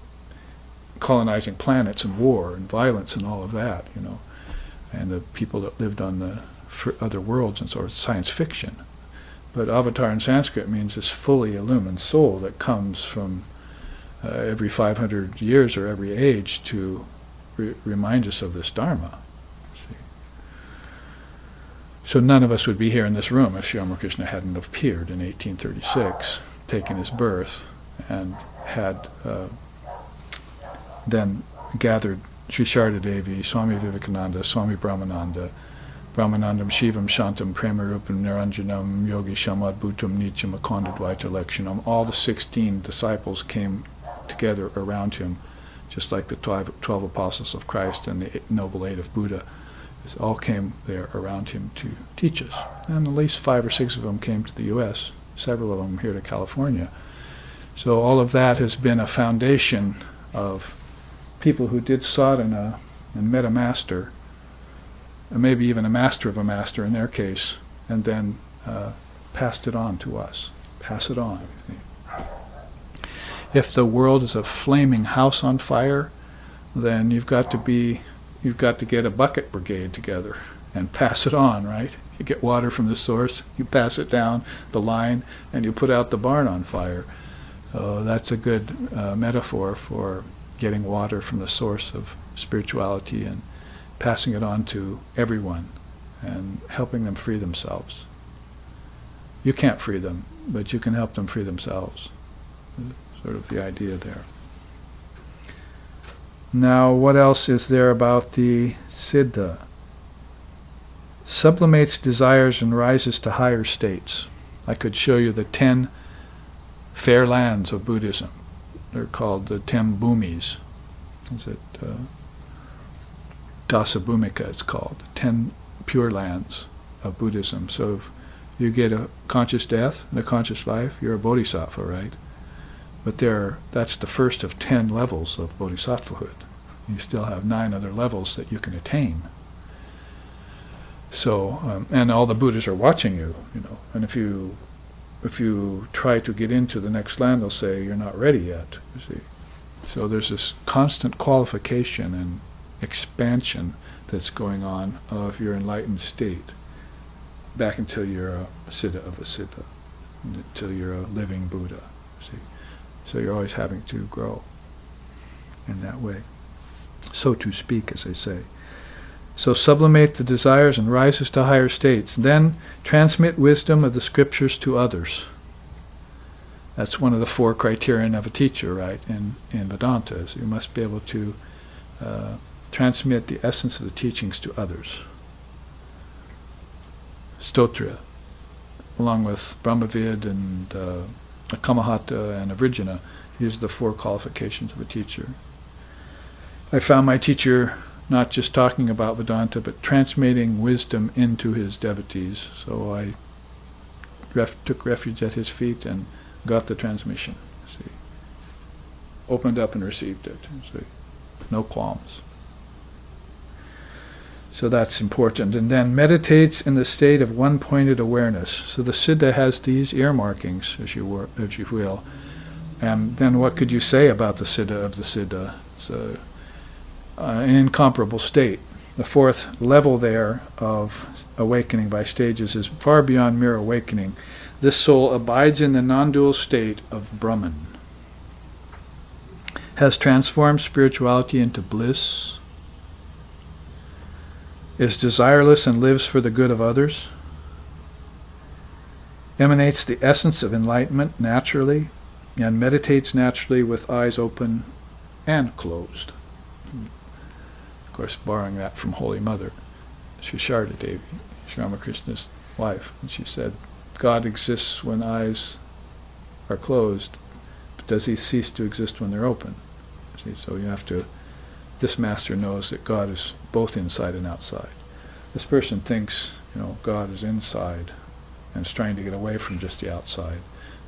[SPEAKER 1] colonizing planets and war and violence and all of that, and the people that lived on the other worlds and sort of science fiction. But avatar in Sanskrit means this fully illumined soul that comes from every 500 years or every age to remind us of this Dharma. See? So none of us would be here in this room if Sri Ramakrishna hadn't appeared in 1836, taken his birth, and had then gathered Sri Sharda Devi, Swami Vivekananda, Swami Brahmananda, Brahmanandam Shivam Shantam Premarupam Niranjanam Yogi Shamadbhutam Nityam Akhanda Advaita Lakshanam. All the 16 disciples came together around him, just like the 12 apostles of Christ and the Noble Eight of Buddha. They all came there around him to teach us. And at least 5 or 6 of them came to the U.S., several of them here to California. So all of that has been a foundation of people who did sadhana and met a master, and maybe even a master of a master in their case, and then passed it on to us. Pass it on. If the world is a flaming house on fire, then you've got to get a bucket brigade together and pass it on, right? You get water from the source, you pass it down the line, and you put out the barn on fire. So that's a good metaphor for getting water from the source of spirituality and passing it on to everyone and helping them free themselves. You can't free them, but you can help them free themselves. Sort of the idea there. Now, what else is there about the Siddha? Sublimates desires and rises to higher states. I could show you the 10 fair lands of Buddhism. They're called the 10 bhumis. Is it Dasa Bhumika it's called, 10 pure lands of Buddhism. So if you get a conscious death and a conscious life, you're a bodhisattva, right? But that's the first of 10 levels of bodhisattvahood. You still have 9 other levels that you can attain. So, and all the Buddhas are watching you, and if you try to get into the next land, they'll say, you're not ready yet, you see. So there's this constant qualification and expansion that's going on of your enlightened state back until you're a siddha of a siddha, until you're a living Buddha, see. So you're always having to grow in that way, so to speak, as they say. So sublimate the desires and rises to higher states. Then transmit wisdom of the scriptures to others. That's one of the 4 criterion of a teacher, right, in Vedanta, is you must be able to transmit the essence of the teachings to others. Stotra. along with Brahmavid and Kamahata and Avrijana. These are the 4 qualifications of a teacher. I found my teacher not just talking about Vedanta, but transmitting wisdom into his devotees. So I took refuge at his feet and got the transmission. See, opened up and received it. See, no qualms. So that's important. And then meditates in the state of one-pointed awareness. So the Siddha has these earmarkings, as you will. And then what could you say about the Siddha of the Siddha? It's an incomparable state. The 4th level there of awakening by stages is far beyond mere awakening. This soul abides in the non-dual state of Brahman, has transformed spirituality into bliss, is desireless and lives for the good of others, emanates the essence of enlightenment naturally, and meditates naturally with eyes open and closed. Of course, borrowing that from Holy Mother, Shisharda Devi, Sri Ramakrishna's wife. And she said, God exists when eyes are closed, but does he cease to exist when they're open? See, so you have to, this master knows that God is both inside and outside. This person thinks, God is inside and is trying to get away from just the outside.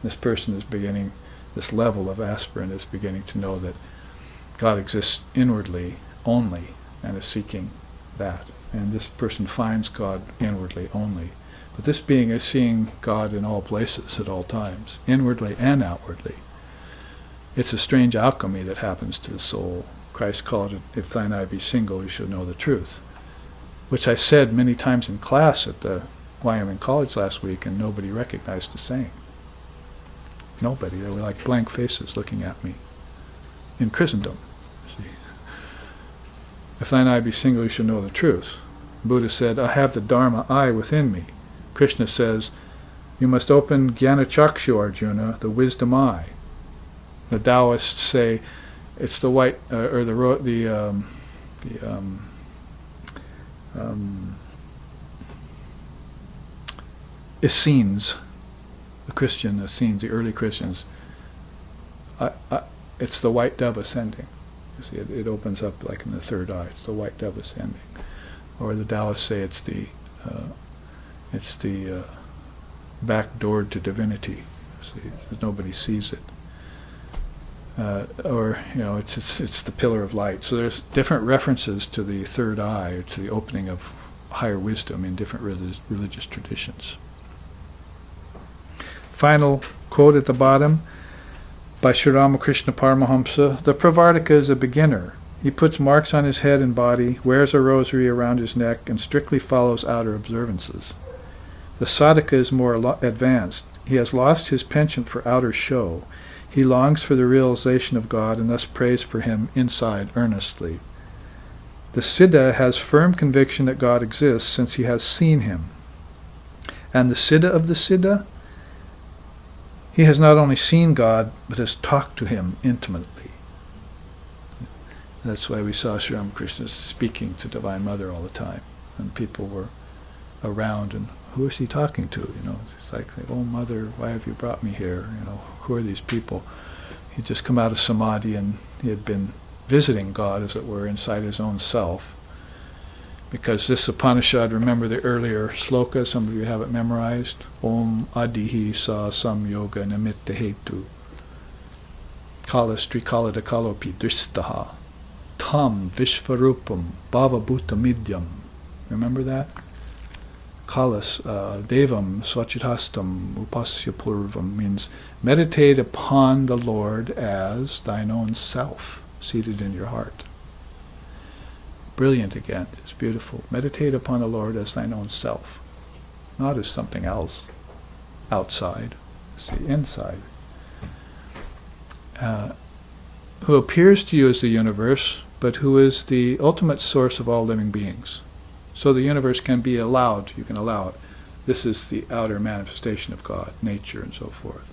[SPEAKER 1] This person is beginning, this level of aspirant is beginning to know that God exists inwardly only and is seeking that. And this person finds God inwardly only. But this being is seeing God in all places at all times, inwardly and outwardly. It's a strange alchemy that happens to the soul. Christ called it, if thine eye be single, you shall know the truth. Which I said many times in class at the Wyoming College last week, and nobody recognized the saying. Nobody. They were like blank faces looking at me. In Christendom. See. If thine eye be single, you shall know the truth. Buddha said, I have the Dharma eye within me. Krishna says, you must open Jnana Chakshu, Arjuna, the wisdom eye. The Taoists say it's the white, Essenes, the Essenes, the early Christians. It's the white dove ascending. You see, it opens up like in the 3rd eye. It's the white dove ascending. Or the Taoists say it's the back door to divinity. See, nobody sees it. It's the pillar of light. So there's different references to the 3rd eye, or to the opening of higher wisdom in different religious traditions. Final quote at the bottom by Sri Ramakrishna Paramahamsa. The Pravartika is a beginner. He puts marks on his head and body, wears a rosary around his neck, and strictly follows outer observances. The sadhaka is more advanced. He has lost his penchant for outer show. He longs for the realization of God and thus prays for him inside earnestly. The Siddha has firm conviction that God exists since he has seen him. And the Siddha of the Siddha, he has not only seen God, but has talked to him intimately. That's why we saw Sri Ramakrishna speaking to Divine Mother all the time. And people were around, and who is he talking to? It's like, oh Mother, why have you brought me here? Who are these people? He'd just come out of Samadhi, and he had been visiting God, as it were, inside his own self. Because this Upanishad, remember the earlier sloka, some of you have it memorized. Om Adihi Sa Sam Yoga Nimitta Hetu Kalas Trikala Dakalopi Dristaha Tam Vishvarupam Bhavabhuta Midyam. Remember that? Kalas Devam Swachithastam Upasya Purvam means meditate upon the Lord as thine own self, seated in your heart. Brilliant again, it's beautiful. Meditate upon the Lord as thine own self, not as something else outside, it's the inside. Who appears to you as the universe, but who is the ultimate source of all living beings. So the universe can be allowed, you can allow it. This is the outer manifestation of God, nature and so forth.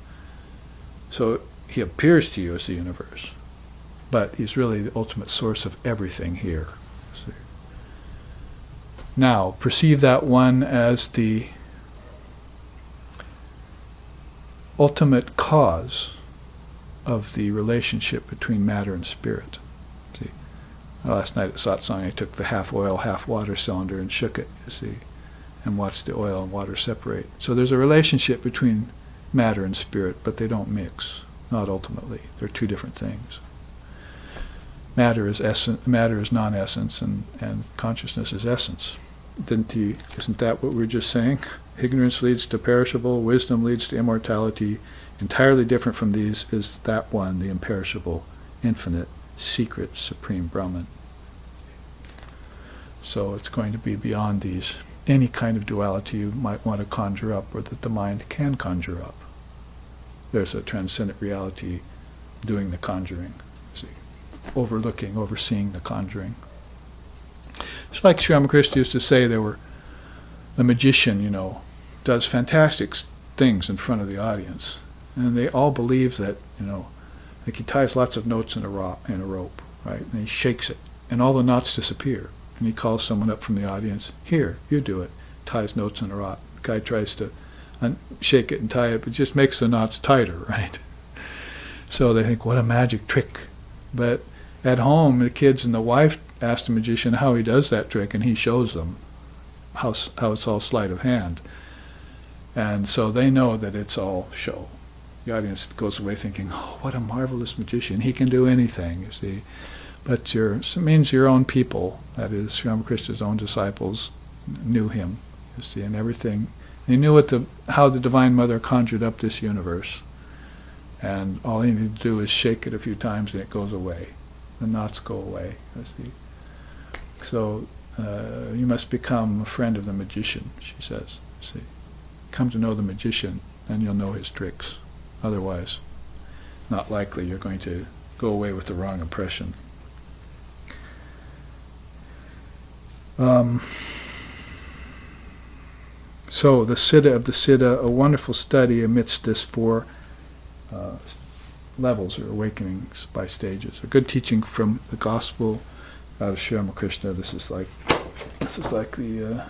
[SPEAKER 1] So he appears to you as the universe, but he's really the ultimate source of everything here. See? Now, perceive that one as the ultimate cause of the relationship between matter and spirit. See, last night at satsang I took the half oil, half water cylinder and shook it, you see, and watched the oil and water separate. So there's a relationship between matter and spirit, but they don't mix, not ultimately. They're two different things. Matter is non-essence, and consciousness is essence. Isn't that what we were just saying? Ignorance leads to perishable, wisdom leads to immortality. Entirely different from these is that one, the imperishable, infinite, secret, supreme Brahman. So it's going to be beyond these, any kind of duality you might want to conjure up or that the mind can conjure up. There's a transcendent reality doing the conjuring, see, overseeing the conjuring. It's like Sri Ramakrishna used to say, the magician, does fantastic things in front of the audience. And they all believe that, like he ties lots of knots in a rope, right? And he shakes it, and all the knots disappear. And he calls someone up from the audience, here, you do it. Ties knots in a knot. The guy tries to shake it and tie it, but just makes the knots tighter, right? So they think, what a magic trick. But at home, the kids and the wife ask the magician how he does that trick, and he shows them how it's all sleight of hand. And so they know that it's all show. The audience goes away thinking, oh, what a marvelous magician. He can do anything, you see. But it means your own people, that is, Sri Ramakrishna's own disciples, knew him, you see, and everything. They knew how the Divine Mother conjured up this universe. And all he needed to do is shake it a few times and it goes away. The knots go away, you see. So you must become a friend of the magician, she says. See, come to know the magician, and you'll know his tricks. Otherwise, not likely you're going to go away with the wrong impression. So the Siddha of the Siddha, a wonderful study amidst this four levels or awakenings by stages. A good teaching from the Gospel out of Sri Ramakrishna. This is like the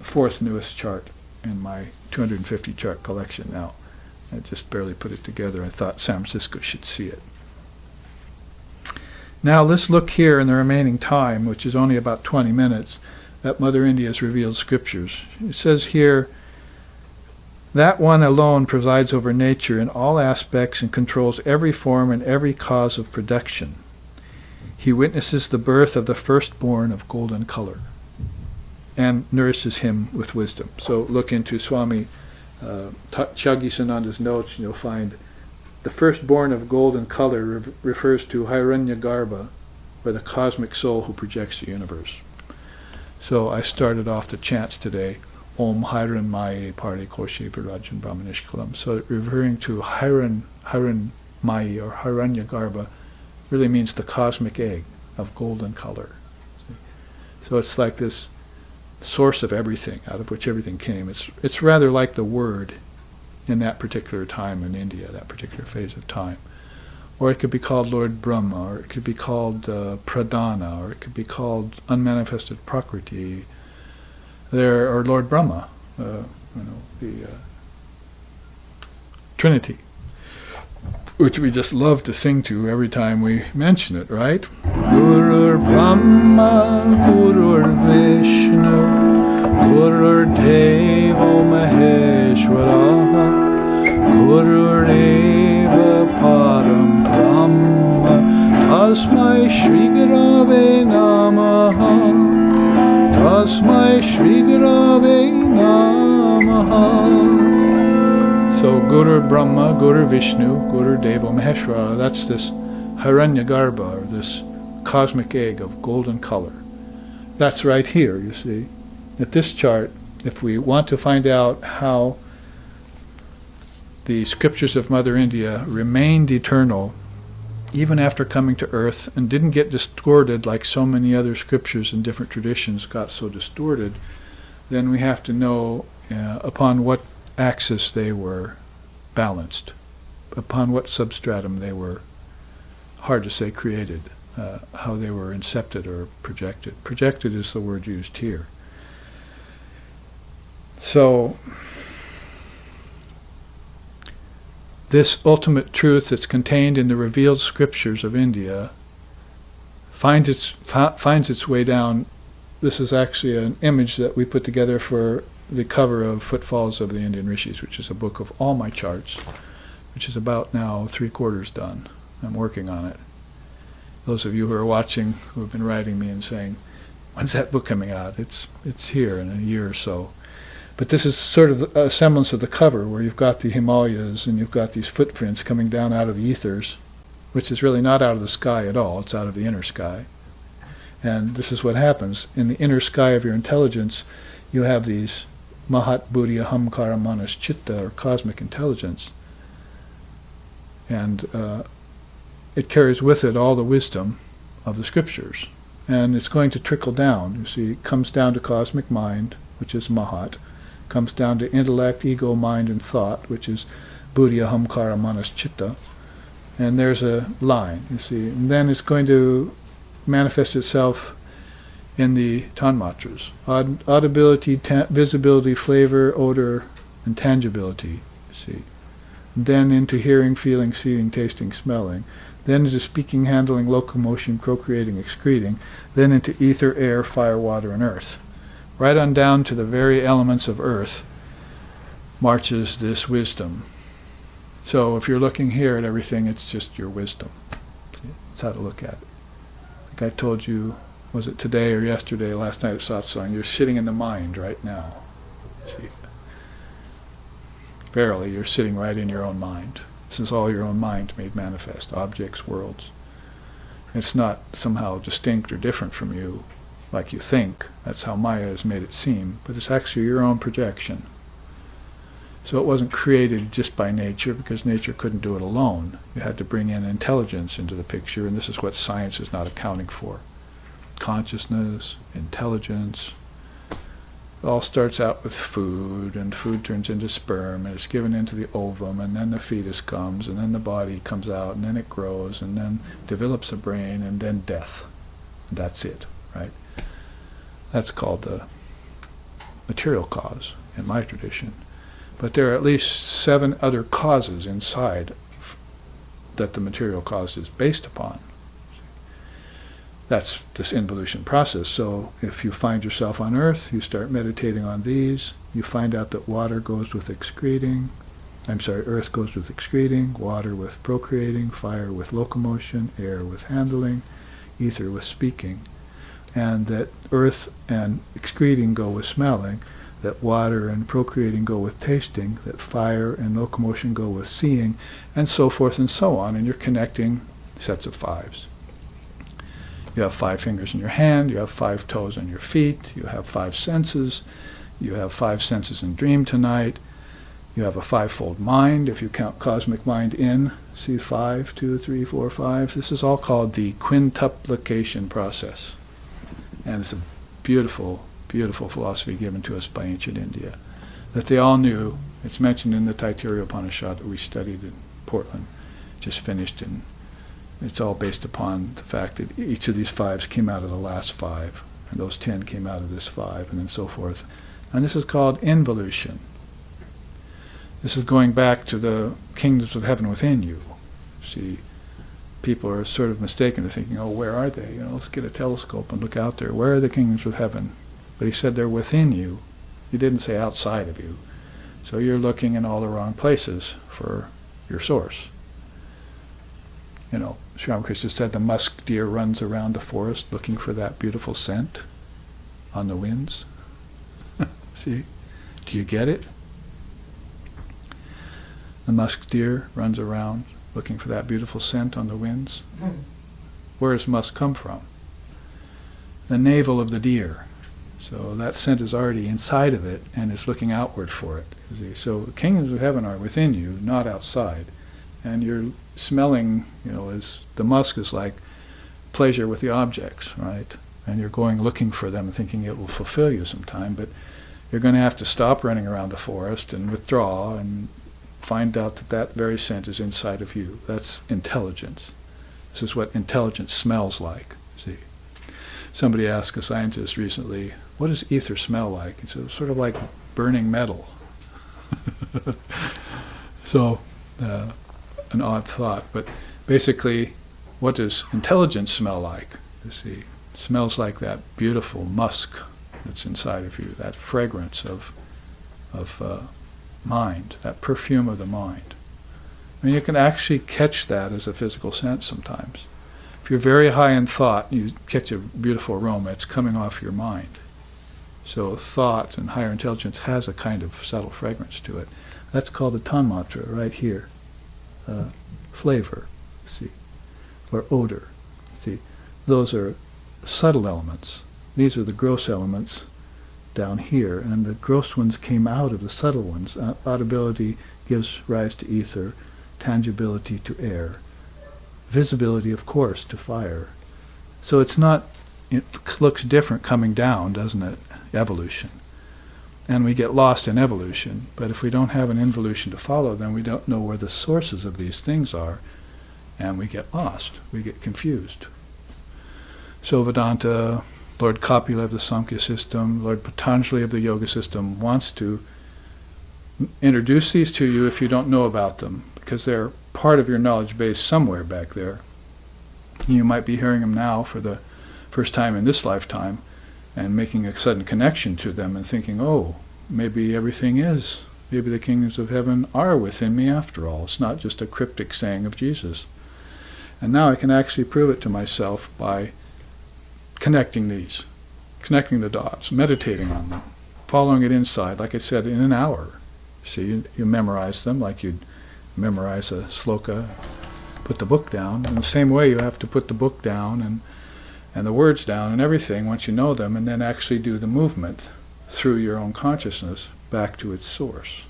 [SPEAKER 1] fourth newest chart in my 250 chart collection now. I just barely put it together. I thought San Francisco should see it. Now let's look here in the remaining time, which is only about 20 minutes, at Mother India's revealed scriptures. It says here, that one alone presides over nature in all aspects and controls every form and every cause of production. He witnesses the birth of the firstborn of golden color and nourishes him with wisdom. So look into Swami Chaggisananda's notes, and you'll find the firstborn of golden color refers to Hiranyagarbha, or the cosmic soul who projects the universe. So I started off the chants today, Om Hiranmaye Pari Koshe Virajan Brahmanishkalam. So referring to Hiranmaye or Hiranyagarbha really means the cosmic egg of golden color. So it's like this source of everything, out of which everything came. It's rather like the word in that particular time in India, that particular phase of time. Or it could be called Lord Brahma, or it could be called Pradhana, or it could be called unmanifested Prakriti, or Lord Brahma, the Trinity, which we just love to sing to every time we mention it, right? Gurur Brahma, Gurur Vishnu, Gurur Devo Maheshwara, Gurur Eva Param Brahma, Tasmai Shri Gurave Namaha, Tasmai Shri Gurave Namaha. So Guru Brahma, Guru Vishnu, Guru Deva Maheshwara, that's this Hiranyagarbha, or this cosmic egg of golden color. That's right here, you see. At this chart, if we want to find out how the scriptures of Mother India remained eternal even after coming to earth and didn't get distorted like so many other scriptures in different traditions got so distorted, then we have to know upon what axis they were balanced, upon what substratum they were, hard to say created, how they were incepted or projected. Projected is the word used here. So this ultimate truth that's contained in the revealed scriptures of India finds its way down. This is actually an image that we put together for the cover of Footfalls of the Indian Rishis, which is a book of all my charts, which is about now 3/4 done. I'm working on it. Those of you who are watching, who have been writing me and saying, when's that book coming out? It's here in a year or so. But this is sort of a semblance of the cover, where you've got the Himalayas and you've got these footprints coming down out of the ethers, which is really not out of the sky at all, it's out of the inner sky. And this is what happens. In the inner sky of your intelligence, you have these Mahat Buddhi Ahamkara Manas Chitta, or cosmic intelligence. And it carries with it all the wisdom of the scriptures. And it's going to trickle down. You see, it comes down to cosmic mind, which is Mahat, comes down to intellect, ego, mind, and thought, which is Buddhi Ahamkara Manas Chitta. And there's a line, you see. And then it's going to manifest itself in the tanmatras. Audibility, visibility, flavor, odor, and tangibility, you see. Then into hearing, feeling, seeing, tasting, smelling. Then into speaking, handling, locomotion, procreating, excreting. Then into ether, air, fire, water, and earth. Right on down to the very elements of earth marches this wisdom. So if you're looking here at everything, it's just your wisdom. See? That's how to look at it. Like I told you, was it today or yesterday, last night at satsang, you're sitting in the mind right now. See? Verily, you're sitting right in your own mind. This is all your own mind made manifest, objects, worlds. It's not somehow distinct or different from you, like you think. That's how Maya has made it seem, but it's actually your own projection. So it wasn't created just by nature, because nature couldn't do it alone. You had to bring in intelligence into the picture, and this is what science is not accounting for. Consciousness, intelligence. It all starts out with food, and food turns into sperm, and it's given into the ovum, and then the fetus comes, and then the body comes out, and then it grows, and then develops a brain, and then death. And that's it, right? That's called the material cause in my tradition. But there are at least 7 other causes inside that the material cause is based upon. That's this involution process. So if you find yourself on earth, you start meditating on these, you find out that water goes with excreting, earth goes with excreting, water with procreating, fire with locomotion, air with handling, ether with speaking, and that earth and excreting go with smelling, that water and procreating go with tasting, that fire and locomotion go with seeing, and so forth and so on, and you're connecting sets of 5s. You have 5 fingers in your hand, you have 5 toes on your feet, you have 5 senses, you have 5 senses in dream tonight, you have a 5-fold mind, if you count cosmic mind in, see 5, 2, 3, 4, 5. This is all called the quintuplication process. And it's a beautiful, beautiful philosophy given to us by ancient India, that they all knew. It's mentioned in the Taittiriya Upanishad that we studied in Portland, just finished, and it's all based upon the fact that each of these 5s came out of the last 5, and those 10 came out of this 5, and then so forth. And this is called involution. This is going back to the kingdoms of heaven within you. See, people are sort of mistaken. They're thinking, oh, where are they? Let's get a telescope and look out there. Where are the kingdoms of heaven? But he said they're within you. He didn't say outside of you. So you're looking in all the wrong places for your source. Sri Ramakrishna said the musk deer runs around the forest looking for that beautiful scent on the winds. See? Do you get it? The musk deer runs around looking for that beautiful scent on the winds. Where does musk come from? The navel of the deer. So that scent is already inside of it, and it's looking outward for it. See? So the kingdoms of heaven are within you, not outside. And you're smelling, as the musk is like pleasure with the objects, right? And you're going looking for them, thinking it will fulfill you sometime, but you're going to have to stop running around the forest and withdraw and find out that that very scent is inside of you. That's intelligence. This is what intelligence smells like. See, somebody asked a scientist recently, what does ether smell like? He said, sort of like burning metal. So an odd thought, but basically, what does intelligence smell like? You see, it smells like that beautiful musk that's inside of you, that fragrance of mind, that perfume of the mind. I mean, you can actually catch that as a physical sense sometimes. If you're very high in thought, you catch a beautiful aroma, it's coming off your mind. So thought and higher intelligence has a kind of subtle fragrance to it. That's called a tanmatra right here. Flavor, see, or odor. See, those are subtle elements. These are the gross elements down here, and the gross ones came out of the subtle ones. Audibility gives rise to ether, tangibility to air, visibility, of course, to fire. So it's not, it looks different coming down, doesn't it? Evolution. And we get lost in evolution, but if we don't have an involution to follow, then we don't know where the sources of these things are, and we get lost, we get confused. So Vedanta, Lord Kapila of the Samkhya system, Lord Patanjali of the Yoga system wants to introduce these to you if you don't know about them, because they're part of your knowledge base somewhere back there. You might be hearing them now for the first time in this lifetime, and making a sudden connection to them and thinking, oh, maybe everything is, maybe the kingdoms of heaven are within me after all. It's not just a cryptic saying of Jesus. And now I can actually prove it to myself by connecting the dots, meditating on them, following it inside, like I said, in an hour. See, you memorize them like you'd memorize a sloka, put the book down. In the same way, you have to put the book down and the words down and everything once you know them, and then actually do the movement through your own consciousness back to its source.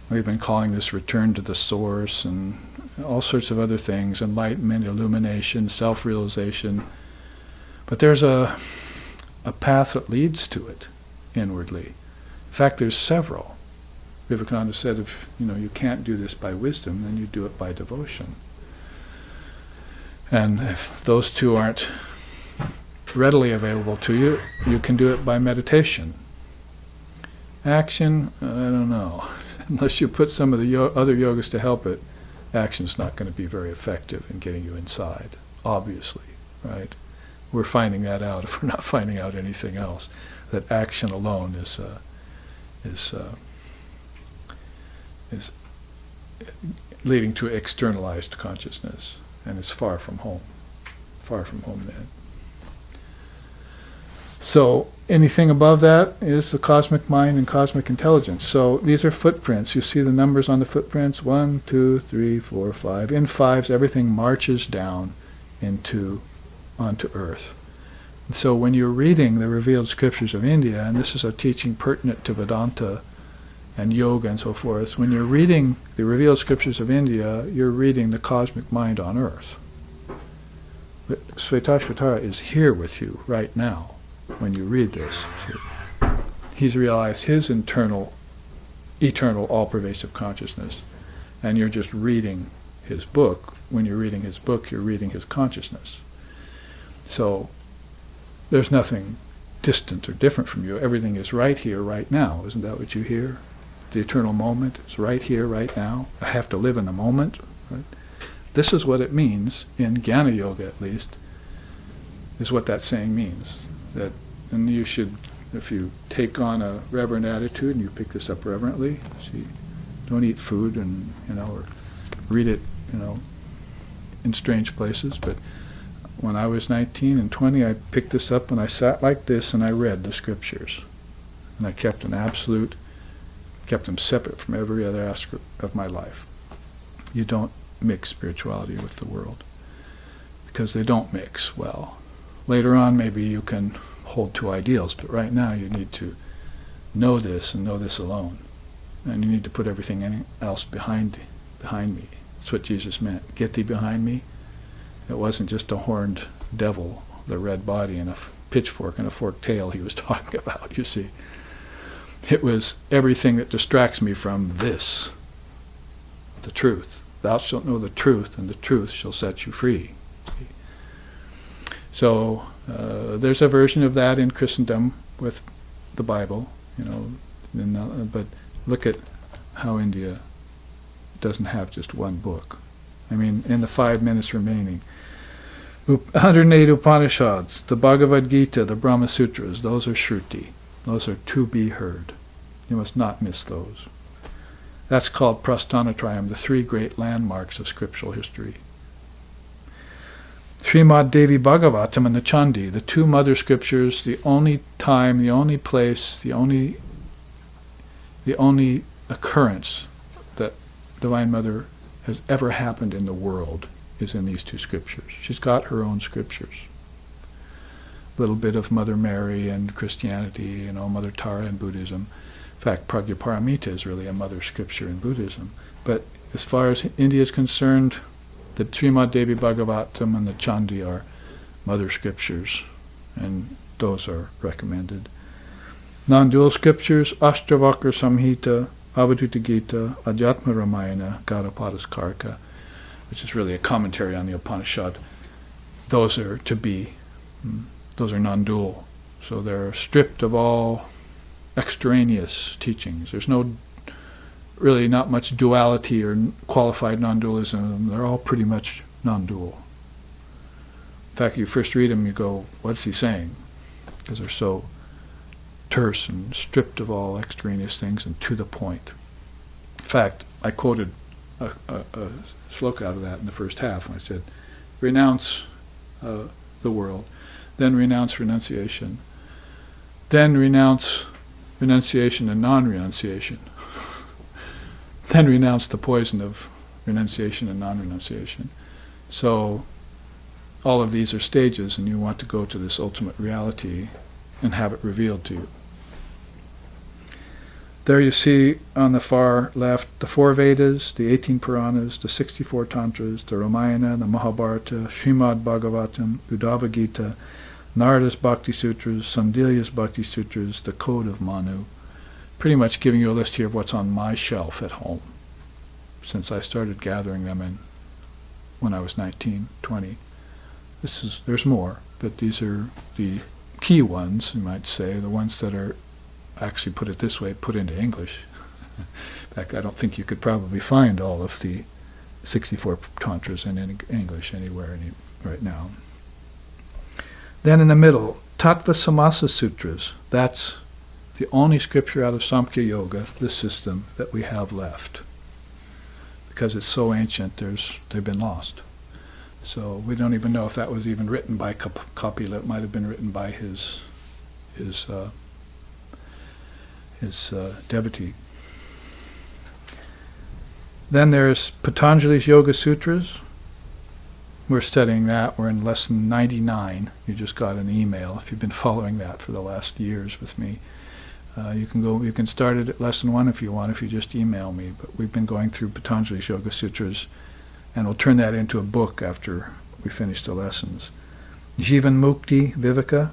[SPEAKER 1] We've been calling this return to the source and all sorts of other things, enlightenment, illumination, self-realization. But there's a path that leads to it inwardly. In fact, there's several. Vivekananda said, if you can't do this by wisdom, then you do it by devotion. And if those two aren't readily available to you, you can do it by meditation. Action, I don't know. Unless you put some of the other yogas to help it, action's not going to be very effective in getting you inside, obviously, right? We're finding that out if we're not finding out anything else, that action alone is leading to externalized consciousness. And it's far from home then. So anything above that is the cosmic mind and cosmic intelligence. So these are footprints. You see the numbers on the footprints, 1, 2, 3, 4, 5. In fives, everything marches down onto earth. And so when you're reading the revealed scriptures of India, and this is a teaching pertinent to Vedanta and yoga and so forth, when you're reading the revealed scriptures of India, you're reading the cosmic mind on earth. But Shvetashvatara is here with you right now when you read this. He's realized his eternal, all-pervasive consciousness, and you're just reading his book. When you're reading his book, you're reading his consciousness. So there's nothing distant or different from you. Everything is right here, right now. Isn't that what you hear? The eternal moment is right here, right now. I have to live in the moment. Right? This is what it means, in Jnana Yoga at least, is what that saying means. And you should, if you take on a reverent attitude, and you pick this up reverently, see, don't eat food and, or read it, in strange places. But when I was 19 and 20, I picked this up and I sat like this and I read the scriptures. And I kept them separate from every other aspect of my life. You don't mix spirituality with the world, because they don't mix well. Later on, maybe you can hold to ideals, but right now you need to know this and know this alone. And you need to put everything else behind me. That's what Jesus meant. Get thee behind me. It wasn't just a horned devil, the red body and a pitchfork and a forked tail he was talking about, you see. It was everything that distracts me from this, the truth. Thou shalt know the truth, and the truth shall set you free. See? So there's a version of that in Christendom with the Bible, but look at how India doesn't have just one book. I mean, in the 5 minutes remaining, 108 Upanishads, the Bhagavad Gita, the Brahma Sutras, those are Shruti. Those are to be heard. You must not miss those. That's called Prasthanatrayam, the 3 great landmarks of scriptural history. Srimad Devi Bhagavatam and the Chandi, the 2 mother scriptures, the only time, the only place, the only occurrence that Divine Mother has ever happened in the world is in these 2 scriptures. She's got her own scriptures. A little bit of Mother Mary and Christianity, Mother Tara and Buddhism. In fact, Pragyaparamita is really a mother scripture in Buddhism. But as far as India is concerned, the Srimad Devi Bhagavatam and the Chandi are mother scriptures, and those are recommended. Non-dual scriptures, Ashtavakra Samhita, Avadhuta Gita, Adhyatma Ramayana, Gaudapadas Karka, which is really a commentary on the Upanishad. Those are those are non-dual. So they're stripped of all extraneous teachings. There's really not much duality or qualified non-dualism. They're all pretty much non-dual. In fact, you first read them, you go, what's he saying? Because they're so terse and stripped of all extraneous things and to the point. In fact, I quoted a sloka out of that in the first half when I said, renounce the world, then renounce renunciation, then renounce renunciation and non-renunciation, then renounce the poison of renunciation and non-renunciation. So all of these are stages, and you want to go to this ultimate reality and have it revealed to you. There you see on the far left the 4 Vedas, the 18 Puranas, the 64 Tantras, the Ramayana, the Mahabharata, Srimad Bhagavatam, Uddhava Gita, Narada's Bhakti Sutras, Sandilya's Bhakti Sutras, the Code of Manu. Pretty much giving you a list here of what's on my shelf at home, since I started gathering them when I was 19, 20. There's more, but these are the key ones, you might say, the ones that are, actually put it this way, put into English. In fact, I don't think you could probably find all of the 64 Tantras in English anywhere right now. Then in the middle, Tattva Samasa Sutras. That's the only scripture out of Samkhya Yoga, this system, that we have left. Because it's so ancient, they've been lost. So we don't even know if that was even written by Kapila. It might have been written by his devotee. Then there's Patanjali's Yoga Sutras. We're studying that. We're in lesson 99. You just got an email if you've been following that for the last years with me. You can start it at lesson 1 if you want, if you just email me. But we've been going through Patanjali's Yoga Sutras, and we'll turn that into a book after we finish the lessons. Jivan Mukti Viveka,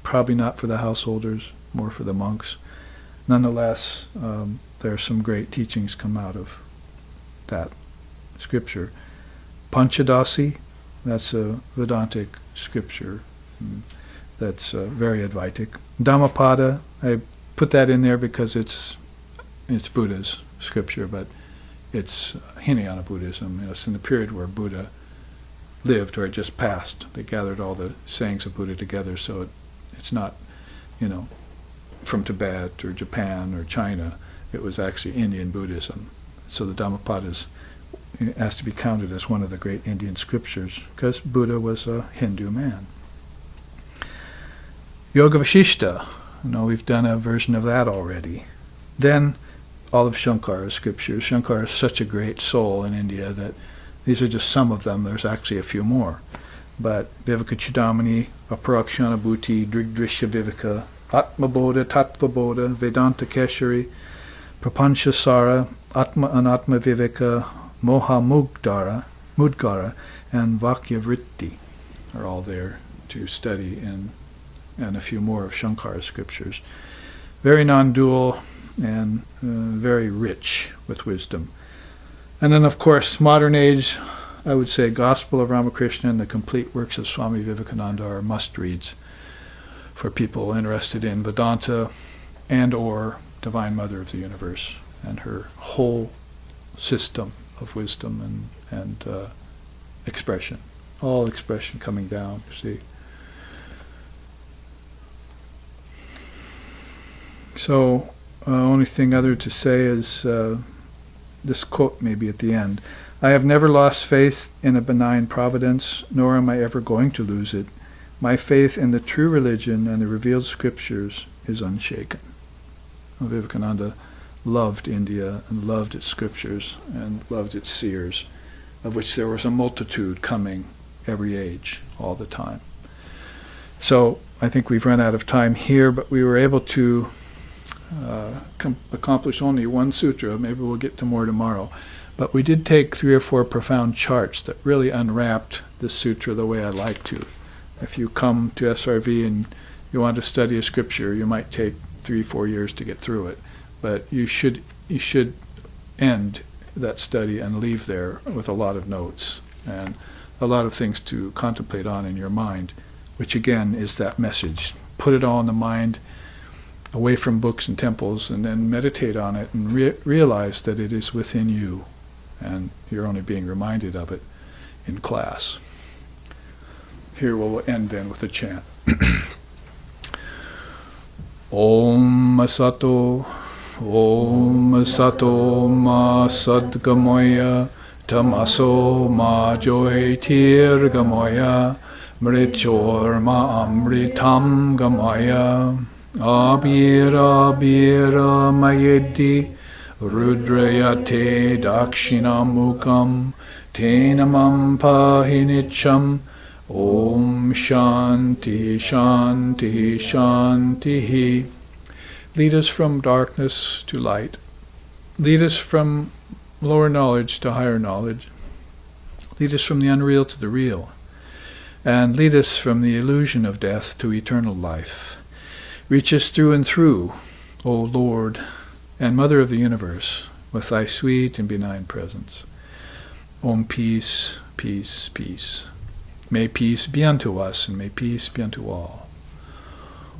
[SPEAKER 1] probably not for the householders, more for the monks. Nonetheless, there are some great teachings come out of that scripture. Panchadasi, that's a Vedantic scripture that's very Advaitic. Dhammapada, I put that in there because it's Buddha's scripture, but it's Hinayana Buddhism. It's in the period where Buddha lived, or it just passed. They gathered all the sayings of Buddha together, so it's not, from Tibet or Japan or China. It was actually Indian Buddhism. So the Dhammapada has to be counted as one of the great Indian scriptures because Buddha was a Hindu man. Yoga Vashishta, we've done a version of that already. Then all of Shankara's scriptures. Shankara is such a great soul in India that these are just some of them. There's actually a few more. But Viveka Chudamani, Aparakshana Bhuti, Drigdrishya Viveka, Atma Bodha, Tattva Bodha, Vedanta Keshari, Prapancha Sara, Atma Anatma Viveka, Moha Mudgara, and Vakya Vritti are all there to study, and a few more of Shankara's scriptures. Very non-dual and very rich with wisdom. And then, of course, modern age, I would say Gospel of Ramakrishna and the complete works of Swami Vivekananda are must-reads for people interested in Vedanta and or Divine Mother of the Universe and her whole system of wisdom and expression. All expression coming down, you see. So, only thing other to say is this quote maybe at the end. I have never lost faith in a benign providence, nor am I ever going to lose it. My faith in the true religion and the revealed scriptures is unshaken. Vivekananda loved India and loved its scriptures and loved its seers, of which there was a multitude coming every age, all the time. So I think we've run out of time here, but we were able to accomplish only one sutra. Maybe we'll get to more tomorrow. But we did take 3 or 4 profound charts that really unwrapped the sutra the way I like to. If you come to SRV and you want to study a scripture, you might take 3-4 years to get through it. But you should end that study and leave there with a lot of notes and a lot of things to contemplate on in your mind, which again is that message. Put it all in the mind, away from books and temples, and then meditate on it and realize that it is within you, and you're only being reminded of it in class. Here we'll end then with a chant. Om Sato Ma Sadgamaya Tamaso Ma Joytir Gamaya Mrichor Ma Amritam Gamaya Abira Bira Mayedi Rudrayate Dakshinamukam Tenamam Pahinicham Om Shanti Shanti Shanti. Lead us from darkness to light. Lead us from lower knowledge to higher knowledge. Lead us from the unreal to the real. And lead us from the illusion of death to eternal life. Reach us through and through, O Lord and Mother of the Universe, with thy sweet and benign presence. Om peace, peace, peace. May peace be unto us, and may peace be unto all.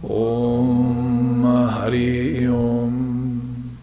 [SPEAKER 1] Om Hari Om.